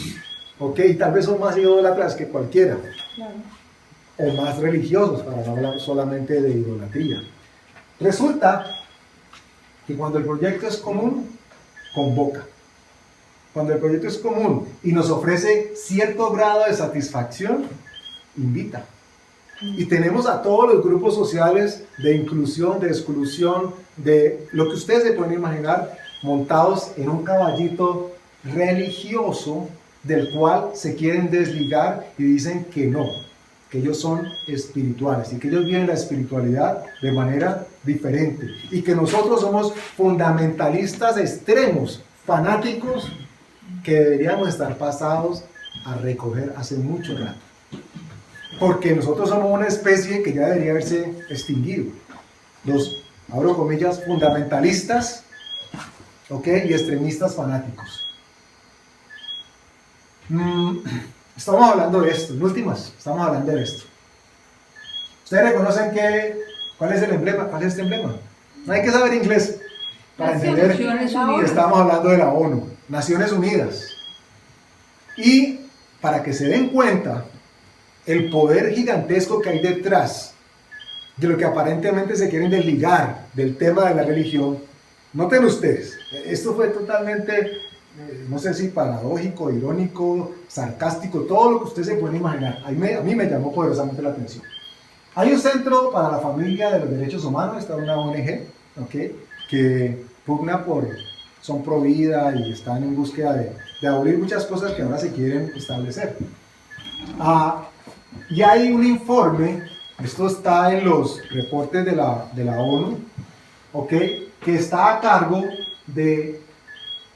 S1: ¿ok? Y tal vez son más idólatras que cualquiera,
S5: Claro.
S1: o más religiosos, para no hablar solamente de idolatría. Resulta que cuando el proyecto es común, convoca. Cuando el proyecto es común y nos ofrece cierto grado de satisfacción, invita. Y tenemos a todos los grupos sociales de inclusión, de exclusión, de lo que ustedes se pueden imaginar, montados en un caballito religioso del cual se quieren desligar y dicen que no, que ellos son espirituales y que ellos viven la espiritualidad de manera diferente y que nosotros somos fundamentalistas extremos, fanáticos, que deberíamos estar pasados a recoger hace mucho rato, porque nosotros somos una especie que ya debería haberse extinguido. Los, abro comillas, fundamentalistas, ¿ok?, y extremistas fanáticos. Estamos hablando de esto, en últimas, estamos hablando de esto. ¿Ustedes reconocen cuál es el emblema? ¿Cuál es este emblema? No hay que saber inglés para entender que estamos hablando de la ONU, Naciones Unidas. Y para que se den cuenta el poder gigantesco que hay detrás de lo que aparentemente se quieren desligar del tema de la religión, noten ustedes, esto fue totalmente, no sé si paradójico, irónico, sarcástico, todo lo que ustedes se pueden imaginar. A mí me llamó poderosamente la atención. Hay un centro para la familia de los derechos humanos, está una ONG, ¿okay?, que pugna son pro vida y están en búsqueda de abolir muchas cosas que ahora se quieren establecer. Y hay un informe, esto está en los reportes de la ONU, ¿okay?, que está a cargo de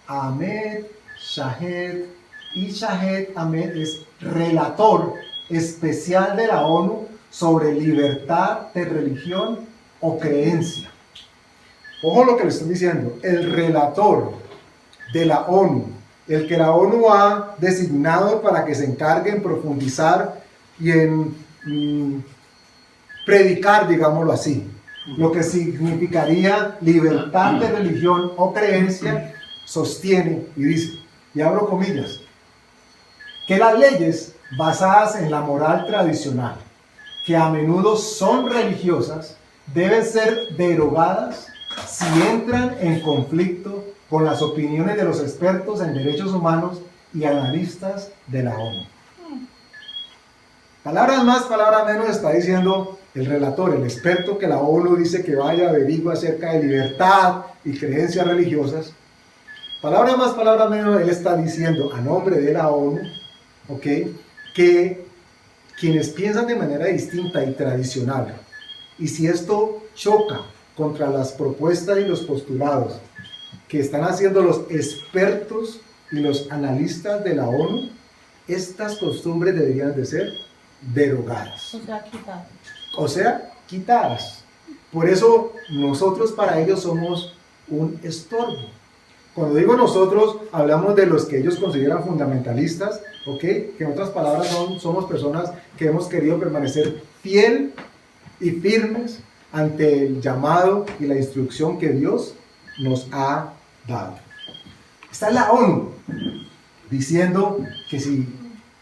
S1: Ahmed Shahed, y Shahed Ahmed es relator especial de la ONU sobre libertad de religión o creencia. Ojo lo que le estoy diciendo, el relator de la ONU, el que la ONU ha designado para que se encargue en profundizar y en predicar, digámoslo así, lo que significaría libertad de religión o creencia, sostiene y dice, y abro comillas, que las leyes basadas en la moral tradicional, que a menudo son religiosas, deben ser derogadas si entran en conflicto con las opiniones de los expertos en derechos humanos y analistas de la ONU. Palabras más, palabras menos, está diciendo el relator, el experto que la ONU dice que vaya averigua acerca de libertad y creencias religiosas. Palabras más, palabras menos, él está diciendo a nombre de la ONU ¿ok? Que quienes piensan de manera distinta y tradicional, y si esto choca contra las propuestas y los postulados que están haciendo los expertos y los analistas de la ONU, estas costumbres deberían de ser derogadas.
S5: O sea, quitado.
S1: O sea, quitadas. Por eso nosotros para ellos somos un estorbo. Cuando digo nosotros, hablamos de los que ellos consideran fundamentalistas, ¿ok? Que en otras palabras somos personas que hemos querido permanecer fiel y firmes ante el llamado y la instrucción que Dios nos ha dado. Está la ONU diciendo que si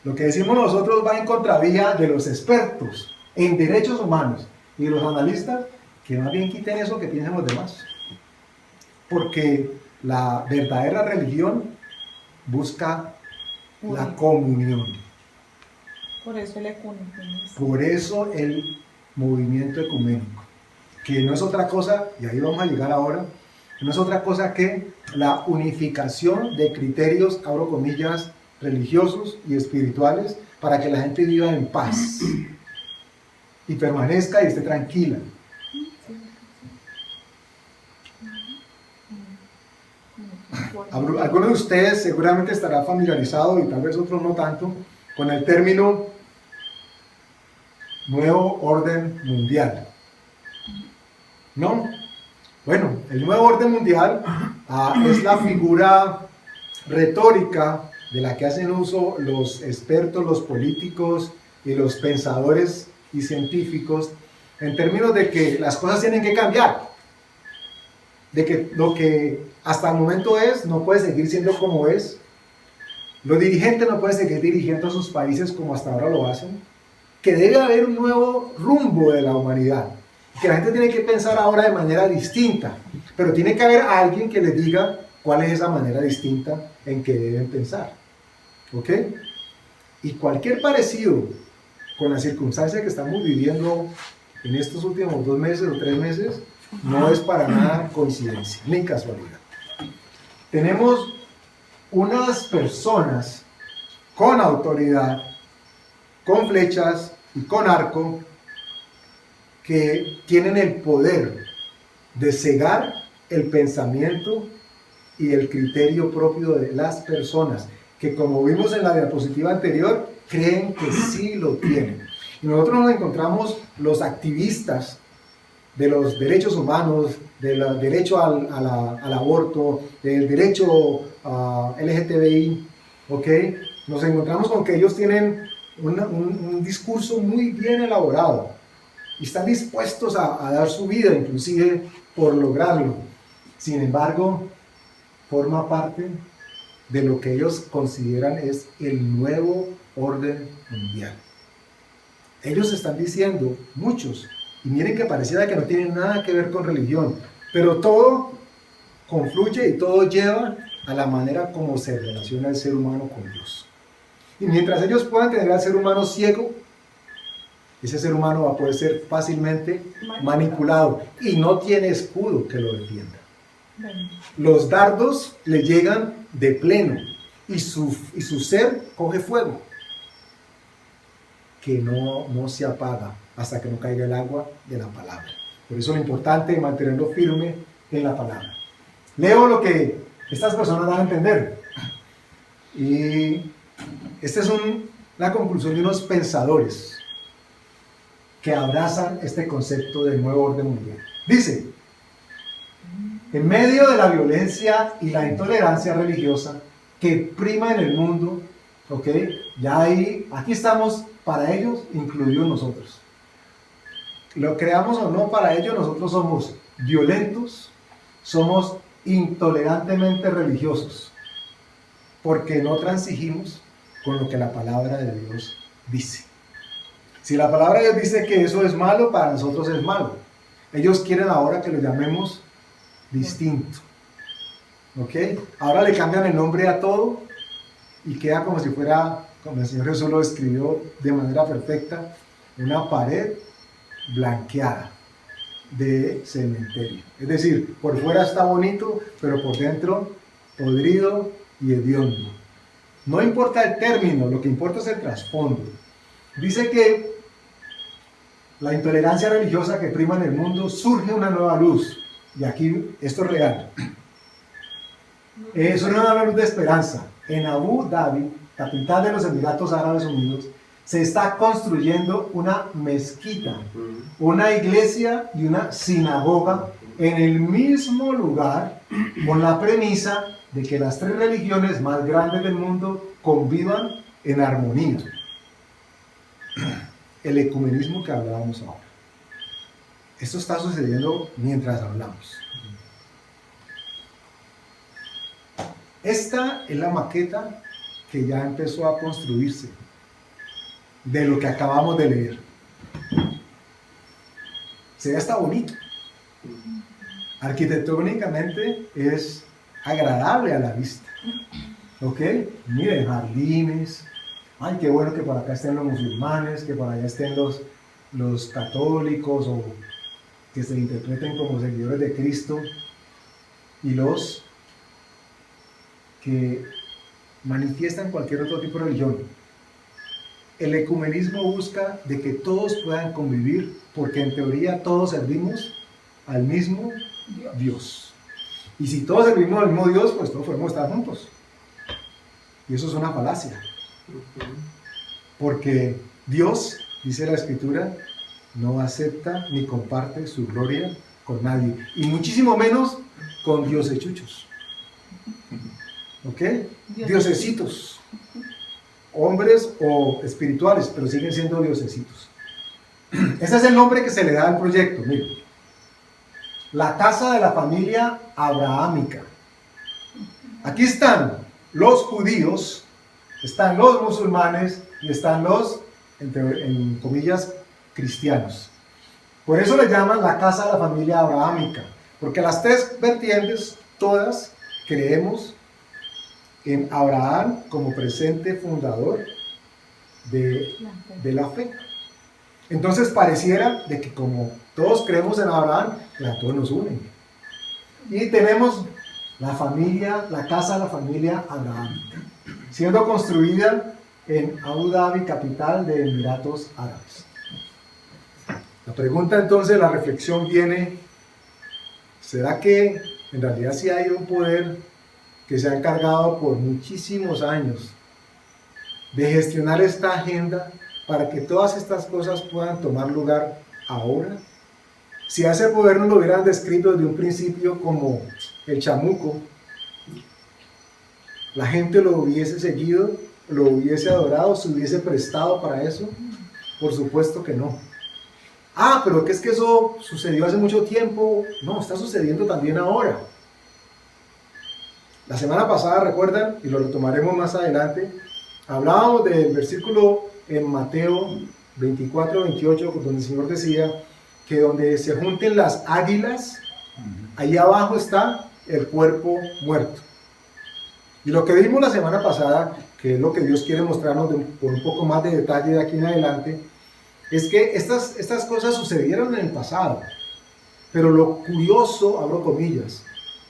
S1: lo que decimos nosotros va en contravía de los expertos en derechos humanos y los analistas, que más bien quiten eso que piensen los demás. Porque la verdadera religión busca la comunión.
S5: Por eso el ecumenismo.
S1: Por eso el movimiento ecuménico, que no es otra cosa, y ahí vamos a llegar ahora, no es otra cosa que la unificación de criterios, abro comillas, religiosos y espirituales para que la gente viva en paz y permanezca y esté tranquila. Algunos de ustedes seguramente estarán familiarizados y tal vez otros no tanto con el término nuevo orden mundial. ¿No? Bueno, el nuevo orden mundial es la figura retórica de la que hacen uso los expertos, los políticos y los pensadores y científicos en términos de que las cosas tienen que cambiar, de que lo que hasta el momento es no puede seguir siendo como es, los dirigentes no pueden seguir dirigiendo a sus países como hasta ahora lo hacen, que debe haber un nuevo rumbo de la humanidad, que la gente tiene que pensar ahora de manera distinta, pero tiene que haber alguien que les diga cuál es esa manera distinta en que deben pensar. ¿Ok? Y cualquier parecido con la circunstancia que estamos viviendo en estos últimos 2 meses o 3 meses no es para nada coincidencia ni casualidad. Tenemos unas personas con autoridad, con flechas y con arco, que tienen el poder de cegar el pensamiento y el criterio propio de las personas, que como vimos en la diapositiva anterior, creen que sí lo tienen. Y nosotros nos encontramos los activistas de los derechos humanos, del derecho al aborto, del derecho LGTBI, ¿ok? Nos encontramos con que ellos tienen un discurso muy bien elaborado y están dispuestos a dar su vida inclusive por lograrlo. Sin embargo, forma parte de lo que ellos consideran es el nuevo orden mundial. Ellos están diciendo, muchos, y miren que pareciera que no tienen nada que ver con religión, pero todo confluye y todo lleva a la manera como se relaciona el ser humano con Dios. Y mientras ellos puedan tener al ser humano ciego, ese ser humano va a poder ser fácilmente manipulado y no tiene escudo que lo defienda. Los dardos le llegan de pleno y su ser coge fuego que no se apaga hasta que no caiga el agua de la palabra. Por eso lo importante es mantenerlo firme en la palabra. Leo lo que estas personas dan a entender. Y esta es la conclusión de unos pensadores que abrazan este concepto del nuevo orden mundial. Dice: en medio de la violencia y la intolerancia religiosa que prima en el mundo, ¿ok? Ya aquí estamos para ellos, incluidos nosotros. Lo creamos o no, para ellos nosotros somos violentos, somos intolerantemente religiosos, porque no transigimos con lo que la palabra de Dios dice. Si la palabra de Dios dice que eso es malo, para nosotros es malo. Ellos quieren ahora que lo llamemos distinto. ¿Ok? Ahora le cambian el nombre a todo y queda como si fuera, como el Señor Jesús lo describió de manera perfecta, una pared blanqueada de cementerio. Es decir, por fuera está bonito, pero por dentro podrido y hediondo. No importa el término, lo que importa es el trasfondo. Dice que la intolerancia religiosa que prima en el mundo surge una nueva luz. Y aquí esto es real. Es una nueva luz de esperanza. En Abu Dhabi, capital de los Emiratos Árabes Unidos, se está construyendo una mezquita, una iglesia y una sinagoga en el mismo lugar, con la premisa de que las tres religiones más grandes del mundo convivan en armonía. El ecumenismo que hablábamos ahora. Esto está sucediendo mientras hablamos. Esta es la maqueta que ya empezó a construirse de lo que acabamos de leer. Se ve hasta bonito. Arquitectónicamente es agradable a la vista. ¿Ok? Miren, jardines. Ay, qué bueno que por acá estén los musulmanes, que por allá estén los católicos o que se interpreten como seguidores de Cristo y los que manifiestan cualquier otro tipo de religión. El ecumenismo busca de que todos puedan convivir porque en teoría todos servimos al mismo Dios. Y si todos servimos al mismo Dios, pues todos podemos estar juntos. Y eso es una falacia. Porque Dios, dice la Escritura, no acepta ni comparte su gloria con nadie. Y muchísimo menos con diosechuchos. ¿Ok? Diosecitos. Hombres o espirituales, pero siguen siendo diosecitos. Ese es el nombre que se le da al proyecto. Miren. La casa de la familia abrahámica. Aquí están los judíos, están los musulmanes y están los, en comillas, cristianos. Por eso le llaman la casa de la familia abrahámica, porque las tres vertientes, todas creemos en Abraham como presente fundador de la fe. Entonces pareciera de que como todos creemos en Abraham, pues a todos nos unen. Y tenemos la familia, la casa de la familia abrahámica, siendo construida en Abu Dhabi, capital de Emiratos Árabes. La pregunta entonces, la reflexión viene, ¿será que en realidad sí hay un poder que se ha encargado por muchísimos años de gestionar esta agenda para que todas estas cosas puedan tomar lugar ahora? Si a ese poder nos lo hubieran descrito desde un principio como el chamuco, la gente lo hubiese seguido, lo hubiese adorado, se hubiese prestado para eso. Por supuesto que no. Ah, pero ¿qué es que eso sucedió hace mucho tiempo? No, está sucediendo también ahora. La semana pasada, recuerdan, y lo retomaremos más adelante, hablábamos del versículo en Mateo 24-28, donde el Señor decía que donde se junten las águilas, ahí abajo está el cuerpo muerto. Y lo que vimos la semana pasada, que es lo que Dios quiere mostrarnos con un poco más de detalle de aquí en adelante, es que estas cosas sucedieron en el pasado. Pero lo curioso, abro comillas,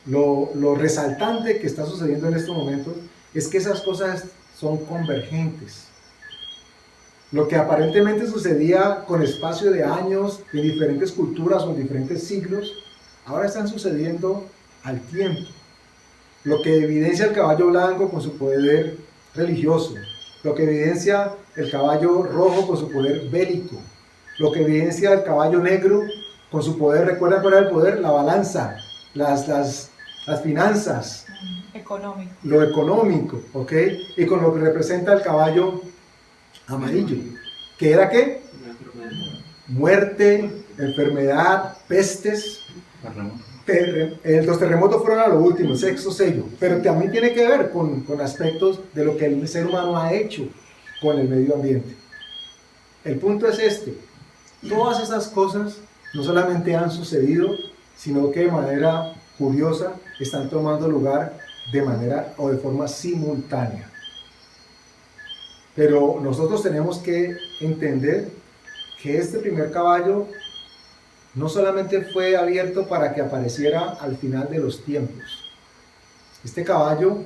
S1: lo resaltante que está sucediendo en estos momentos es que esas cosas son convergentes. Lo que aparentemente sucedía con espacio de años en diferentes culturas o en diferentes siglos, ahora están sucediendo al tiempo. Lo que evidencia el caballo blanco con su poder religioso, lo que evidencia el caballo rojo con su poder bélico, lo que evidencia el caballo negro con su poder, ¿recuerdan cuál era el poder? La balanza, las finanzas,
S5: Económico.
S1: lo económico, ¿ok? Y con lo que representa el caballo amarillo, ¿que era qué? Muerte, enfermedad, pestes. Los terremotos fueron a lo último, el sexto sello, pero también tiene que ver con aspectos de lo que el ser humano ha hecho con el medio ambiente. El punto es este: todas esas cosas no solamente han sucedido, sino que de manera curiosa están tomando lugar de manera o de forma simultánea. Pero nosotros tenemos que entender que este primer caballo no solamente fue abierto para que apareciera al final de los tiempos. Este caballo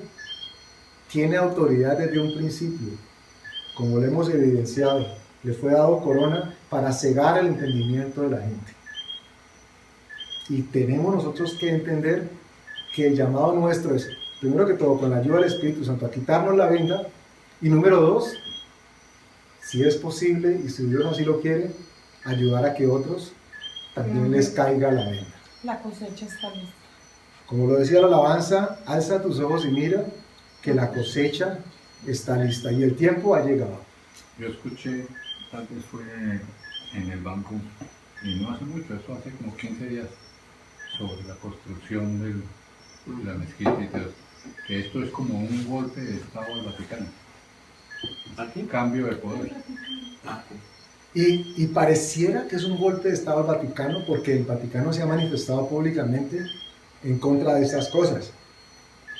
S1: tiene autoridad desde un principio, como lo hemos evidenciado. Le fue dado corona para cegar el entendimiento de la gente. Y tenemos nosotros que entender que el llamado nuestro es, primero que todo, con la ayuda del Espíritu Santo, a quitarnos la venda, y número dos, si es posible y si Dios así lo quiere, ayudar a que otros también les caiga la venda.
S5: La cosecha está lista.
S1: Como lo decía la alabanza, alza tus ojos y mira que la cosecha está lista y el tiempo ha llegado.
S4: Yo escuché, tal vez fue en el banco, y no hace mucho, eso hace como 15 días, sobre la construcción de la mezquita y todo, que esto es como un golpe de Estado al Vaticano.
S2: ¿Aquí?
S4: Cambio de poder.
S1: Y pareciera que es un golpe de Estado al Vaticano porque el Vaticano se ha manifestado públicamente en contra de estas cosas.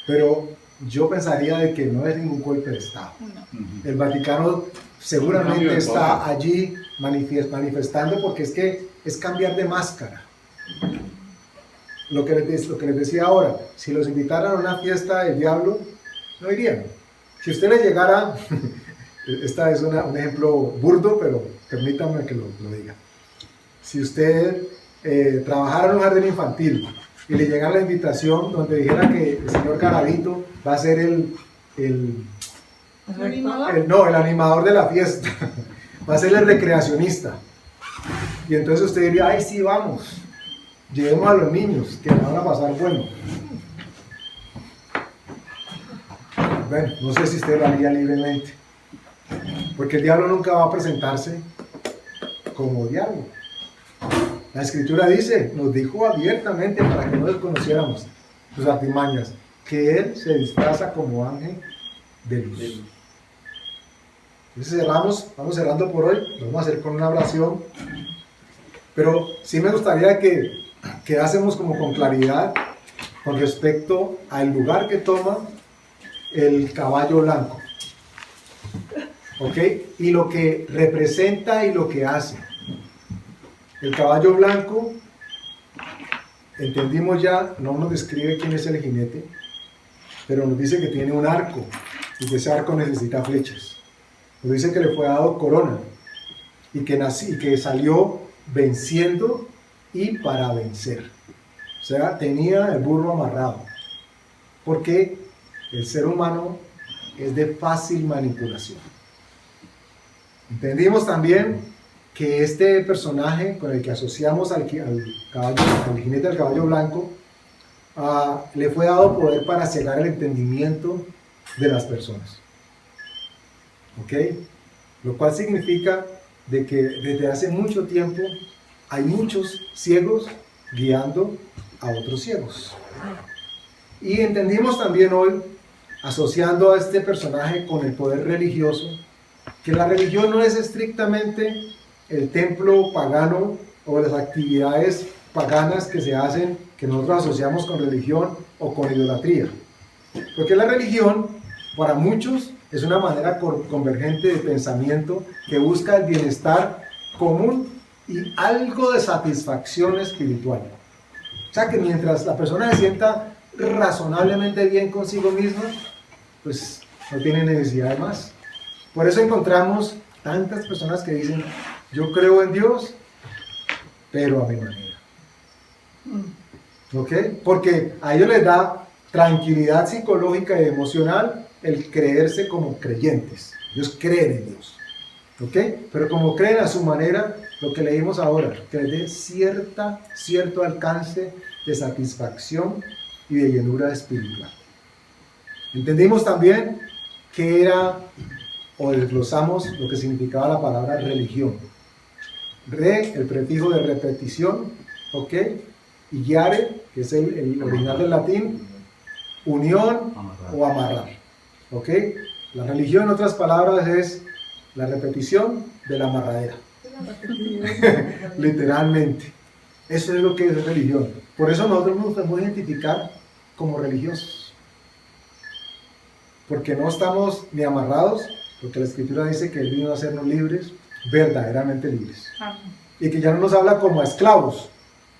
S1: Pero yo pensaría de que no es ningún golpe de Estado. El Vaticano seguramente está allí manifestando porque es que es cambiar de máscara. Lo que les decía ahora, si los invitaran a una fiesta del diablo, no irían. Si usted les llegara, esta es un ejemplo burdo, pero permítanme que lo diga. Si usted trabajara en un jardín infantil y le llegara la invitación donde dijera que el señor Garavito va a ser el animador de la fiesta, va a ser el recreacionista, y entonces usted diría, ay sí, vamos, llevemos a los niños que van a pasar bueno. Bueno, no sé si usted lo haría libremente, porque el diablo nunca va a presentarse como diablo. La Escritura dice, nos dijo abiertamente para que no desconociéramos sus artimañas, que él se disfraza como ángel de luz. Entonces vamos cerrando por hoy, lo vamos a hacer con una oración, pero sí me gustaría que quedásemos como con claridad con respecto al lugar que toma el caballo blanco, ¿ok? Y lo que representa y lo que hace. El caballo blanco, entendimos ya, no nos describe quién es el jinete, pero nos dice que tiene un arco y que ese arco necesita flechas. Nos dice que le fue dado corona y que salió venciendo y para vencer. O sea, tenía el burro amarrado, porque el ser humano es de fácil manipulación. Entendimos también que este personaje con el que asociamos al jinete del caballo blanco, le fue dado poder para cegar el entendimiento de las personas. ¿Ok? Lo cual significa de que desde hace mucho tiempo hay muchos ciegos guiando a otros ciegos. Y entendimos también hoy, asociando a este personaje con el poder religioso, que la religión no es estrictamente el templo pagano o las actividades paganas que se hacen, que nosotros asociamos con religión o con idolatría. Porque la religión, para muchos, es una manera convergente de pensamiento que busca el bienestar común y algo de satisfacción espiritual. O sea que mientras la persona se sienta razonablemente bien consigo misma, pues no tiene necesidad de más. Por eso encontramos tantas personas que dicen, yo creo en Dios, pero a mi manera. ¿Ok? Porque a ellos les da tranquilidad psicológica y emocional el creerse como creyentes. Ellos creen en Dios. ¿Ok? Pero como creen a su manera, lo que leímos ahora, que les dé cierto alcance de satisfacción y de llenura espiritual. Entendimos también que era, o desglosamos lo que significaba la palabra religión. El prefijo de repetición, ¿ok? Y guiare, que es el original del latín, unión o amarrar, ¿ok? La religión, en otras palabras, es la repetición de la amarradera. Literalmente. Eso es lo que es religión. Por eso nosotros nos podemos identificar como religiosos. Porque no estamos ni amarrados, porque la Escritura dice que Él vino a hacernos libres, verdaderamente libres. Y que ya no nos habla como a esclavos,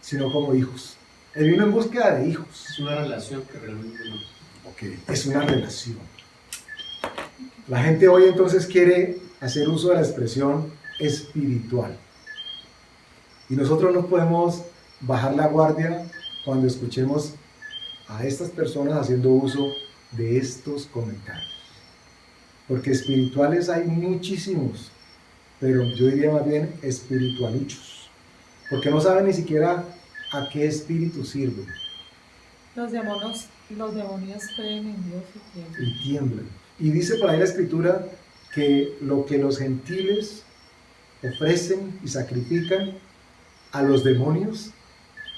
S1: sino como hijos. Él vino en búsqueda de hijos.
S2: Es una relación que realmente no.
S1: Ok, es una relación. La gente hoy entonces quiere hacer uso de la expresión espiritual. Y nosotros no podemos bajar la guardia cuando escuchemos a estas personas haciendo uso de estos comentarios. Porque espirituales hay muchísimos, pero yo diría más bien espiritualuchos. Porque no saben ni siquiera a qué espíritu sirven
S5: Los demonios creen en Dios y tiemblan.
S1: y tiemblan. Y dice por ahí la escritura que lo que los gentiles ofrecen y sacrifican a los demonios,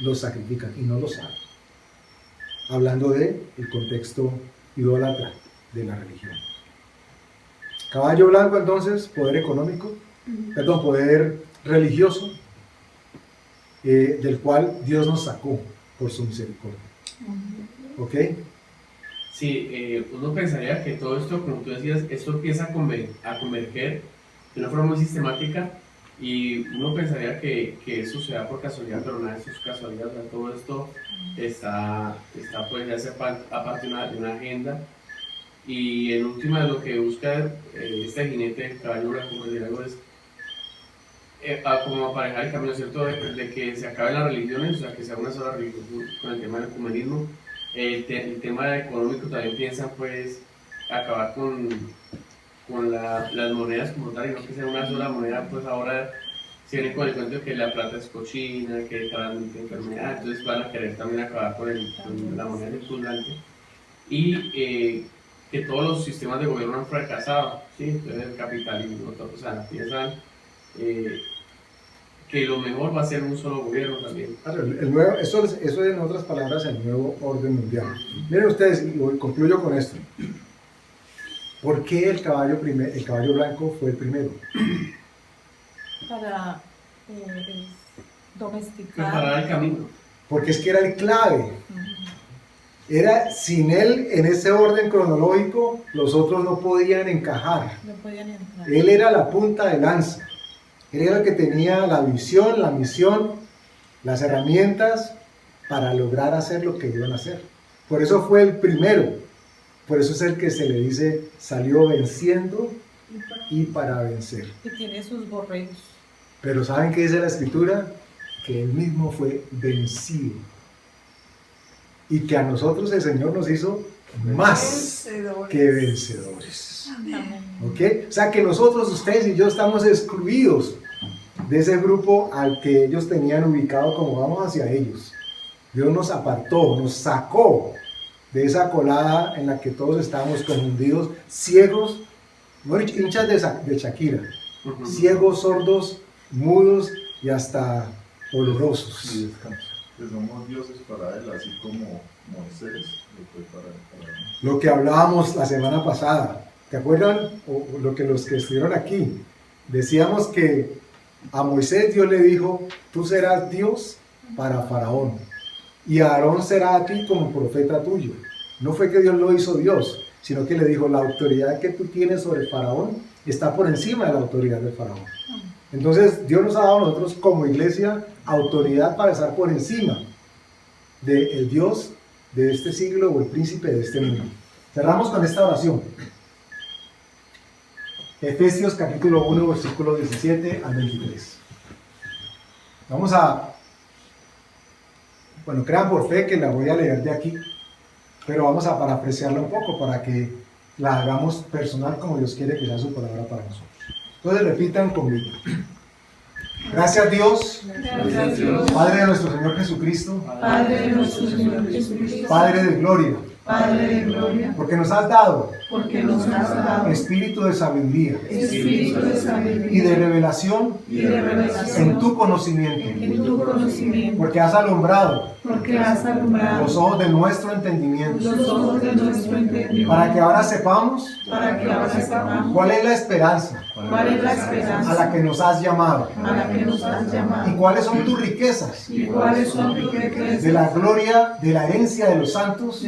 S1: los sacrifican y no lo saben. Hablando de el contexto idólatra de la religión. Caballo blanco entonces, poder económico, poder religioso, del cual Dios nos sacó por su misericordia. ¿Ok?
S2: Sí, uno pensaría que todo esto, como tú decías, esto empieza a converger de una forma muy sistemática y uno pensaría que eso se da por casualidad, pero nada de eso es casualidad. O sea, todo esto está pues ya hace aparte de una agenda y en última lo que busca este jinete, el caballo blanco, como decía algo, es como aparejar el camino, ¿cierto? De que se acaben las religiones, o sea, que sea una sola religión con el tema del ecumenismo. El tema económico también piensan pues acabar con las monedas como tal y no que sea una sola moneda. Pues ahora se viene con el cuento de que la plata es cochina, que transmite enfermedad, entonces van a querer también acabar con la moneda circulante y que todos los sistemas de gobierno han fracasado, ¿sí? Entonces el capitalismo, o sea, piensan que lo mejor va a ser un solo gobierno también.
S1: Eso es en otras palabras el nuevo orden mundial. Miren ustedes, y concluyo con esto. ¿Por qué el caballo blanco fue el primero?
S5: Para domesticar.
S2: Preparar el camino.
S1: Porque es que era el clave. Sin él, en ese orden cronológico, los otros no podían encajar.
S5: No podían entrar.
S1: Él era la punta de lanza. Él era el que tenía la visión, la misión, las herramientas para lograr hacer lo que iban a hacer. Por eso fue el primero. Por eso es el que se le dice salió venciendo y para vencer.
S5: Y tiene sus borregos.
S1: Pero ¿saben qué dice la escritura? Que él mismo fue vencido. Y que a nosotros el Señor nos hizo más que vencedores. ¿Ok? O sea que nosotros, ustedes y yo estamos excluidos de ese grupo al que ellos tenían ubicado como vamos hacia ellos. Dios nos apartó, nos sacó de esa colada en la que todos estábamos confundidos, ciegos, hinchas de Shakira, ciegos, sordos, mudos y hasta olorosos.
S7: Y descanso. Que somos dioses para él, así como Moisés lo fue para él.
S1: Lo que hablábamos la semana pasada, ¿te acuerdan? O los que estuvieron aquí, decíamos que a Moisés Dios le dijo, tú serás Dios para Faraón y Aarón será a ti como profeta tuyo. No fue que Dios lo hizo Dios, sino que le dijo, la autoridad que tú tienes sobre Faraón está por encima de la autoridad de Faraón. Entonces Dios nos ha dado a nosotros como iglesia autoridad para estar por encima del Dios de este siglo o el príncipe de este mundo. Cerramos con esta oración. Efesios capítulo 1, versículo 17 al 23. Vamos a, crean por fe que la voy a leer de aquí, pero vamos a parafrasearla un poco para que la hagamos personal como Dios quiere que sea su palabra para nosotros. Entonces repitan conmigo. Gracias Dios, Padre de nuestro Señor Jesucristo,
S6: Padre de nuestro Señor Jesucristo,
S1: Padre de gloria,
S6: Padre de gloria,
S1: porque nos has dado
S6: espíritu de sabiduría
S1: y de revelación en tu conocimiento, porque has alumbrado los ojos de nuestro entendimiento, para que ahora sepamos cuál es la esperanza a la que nos has llamado y cuáles son tus riquezas de la gloria de la herencia de los santos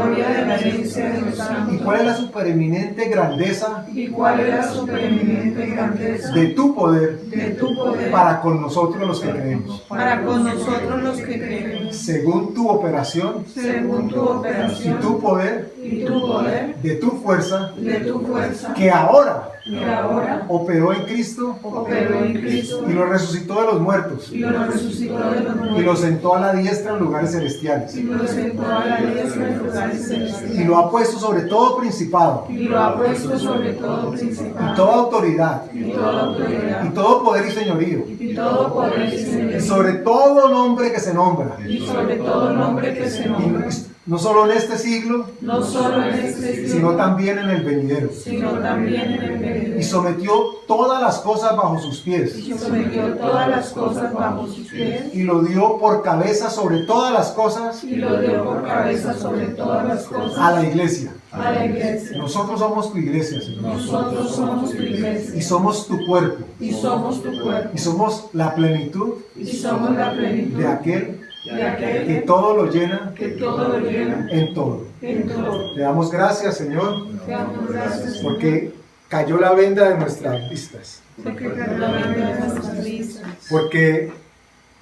S6: gloria de la herencia de los
S1: ¿Y
S6: santos.
S1: cuál es la supereminente grandeza
S6: ¿Y cuál es la supereminente grandeza
S1: de tu poder
S6: de tu poder
S1: para con nosotros los que creemos?
S6: para con nosotros los que creemos?
S1: Según tu operación
S6: Según tu
S1: y
S6: operación
S1: tu poder,
S6: y tu poder,
S1: de tu fuerza,
S6: de tu fuerza,
S1: que ahora
S6: que ahora
S1: operó en Cristo
S6: operó en Cristo
S1: y lo resucitó de los muertos
S6: y lo resucitó de los
S1: y lo
S6: muertos
S1: sentó a la diestra en lugares celestiales
S6: y lo sentó a la diestra en lugares celestiales
S1: y lo ha puesto sobre todo principado
S6: y lo ha puesto sobre todo
S1: y
S6: principado
S1: toda autoridad
S6: y toda autoridad
S1: y todo poder y señorío
S6: y todo poder y
S1: y
S6: señorío
S1: sobre todo nombre que se nombra,
S6: y sobre todo nombre que se nombra,
S1: y no solo en este siglo,
S6: no solo en este
S1: sino
S6: siglo,
S1: también en el venidero.
S6: sino también en el
S1: Y
S6: venidero.
S1: sometió todas las cosas bajo sus pies
S6: Y sometió todas las cosas bajo sus pies
S1: y lo dio por cabeza sobre todas las cosas
S6: y lo dio por cabeza sobre todas las cosas
S1: a la iglesia.
S6: a la iglesia.
S1: Nosotros somos tu iglesia, Señor,
S6: Nosotros somos tu
S1: y
S6: iglesia
S1: somos tu cuerpo,
S6: y somos tu cuerpo
S1: y somos la plenitud
S6: y somos la plenitud
S1: de aquel
S6: de aquel
S1: que todo lo llena
S6: que todo lo llena
S1: en todo.
S6: en todo.
S1: Te damos gracias, Señor,
S6: Te damos gracias
S1: porque cayó la venda de nuestras vistas,
S6: porque perdóname de nuestras vistas,
S1: porque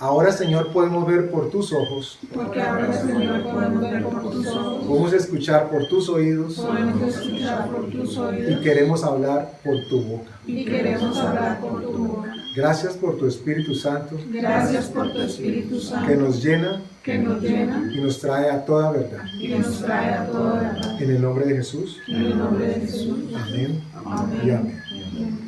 S1: ahora, Señor, podemos ver por tus ojos,
S6: porque ahora, Señor, podemos ver por tus ojos,
S1: podemos escuchar por tus oídos
S6: podemos escuchar por tus
S1: y
S6: oídos
S1: queremos hablar por tu boca.
S6: y queremos hablar por tu boca.
S1: Gracias por tu Espíritu Santo
S6: Gracias por tu Espíritu
S1: que
S6: Santo
S1: nos llena
S6: que nos llena
S1: y nos trae a toda verdad.
S6: y nos trae a toda verdad.
S1: En el nombre de Jesús.
S6: En el nombre de Jesús.
S1: Amén
S6: Amén.
S1: y amén.
S6: Amén.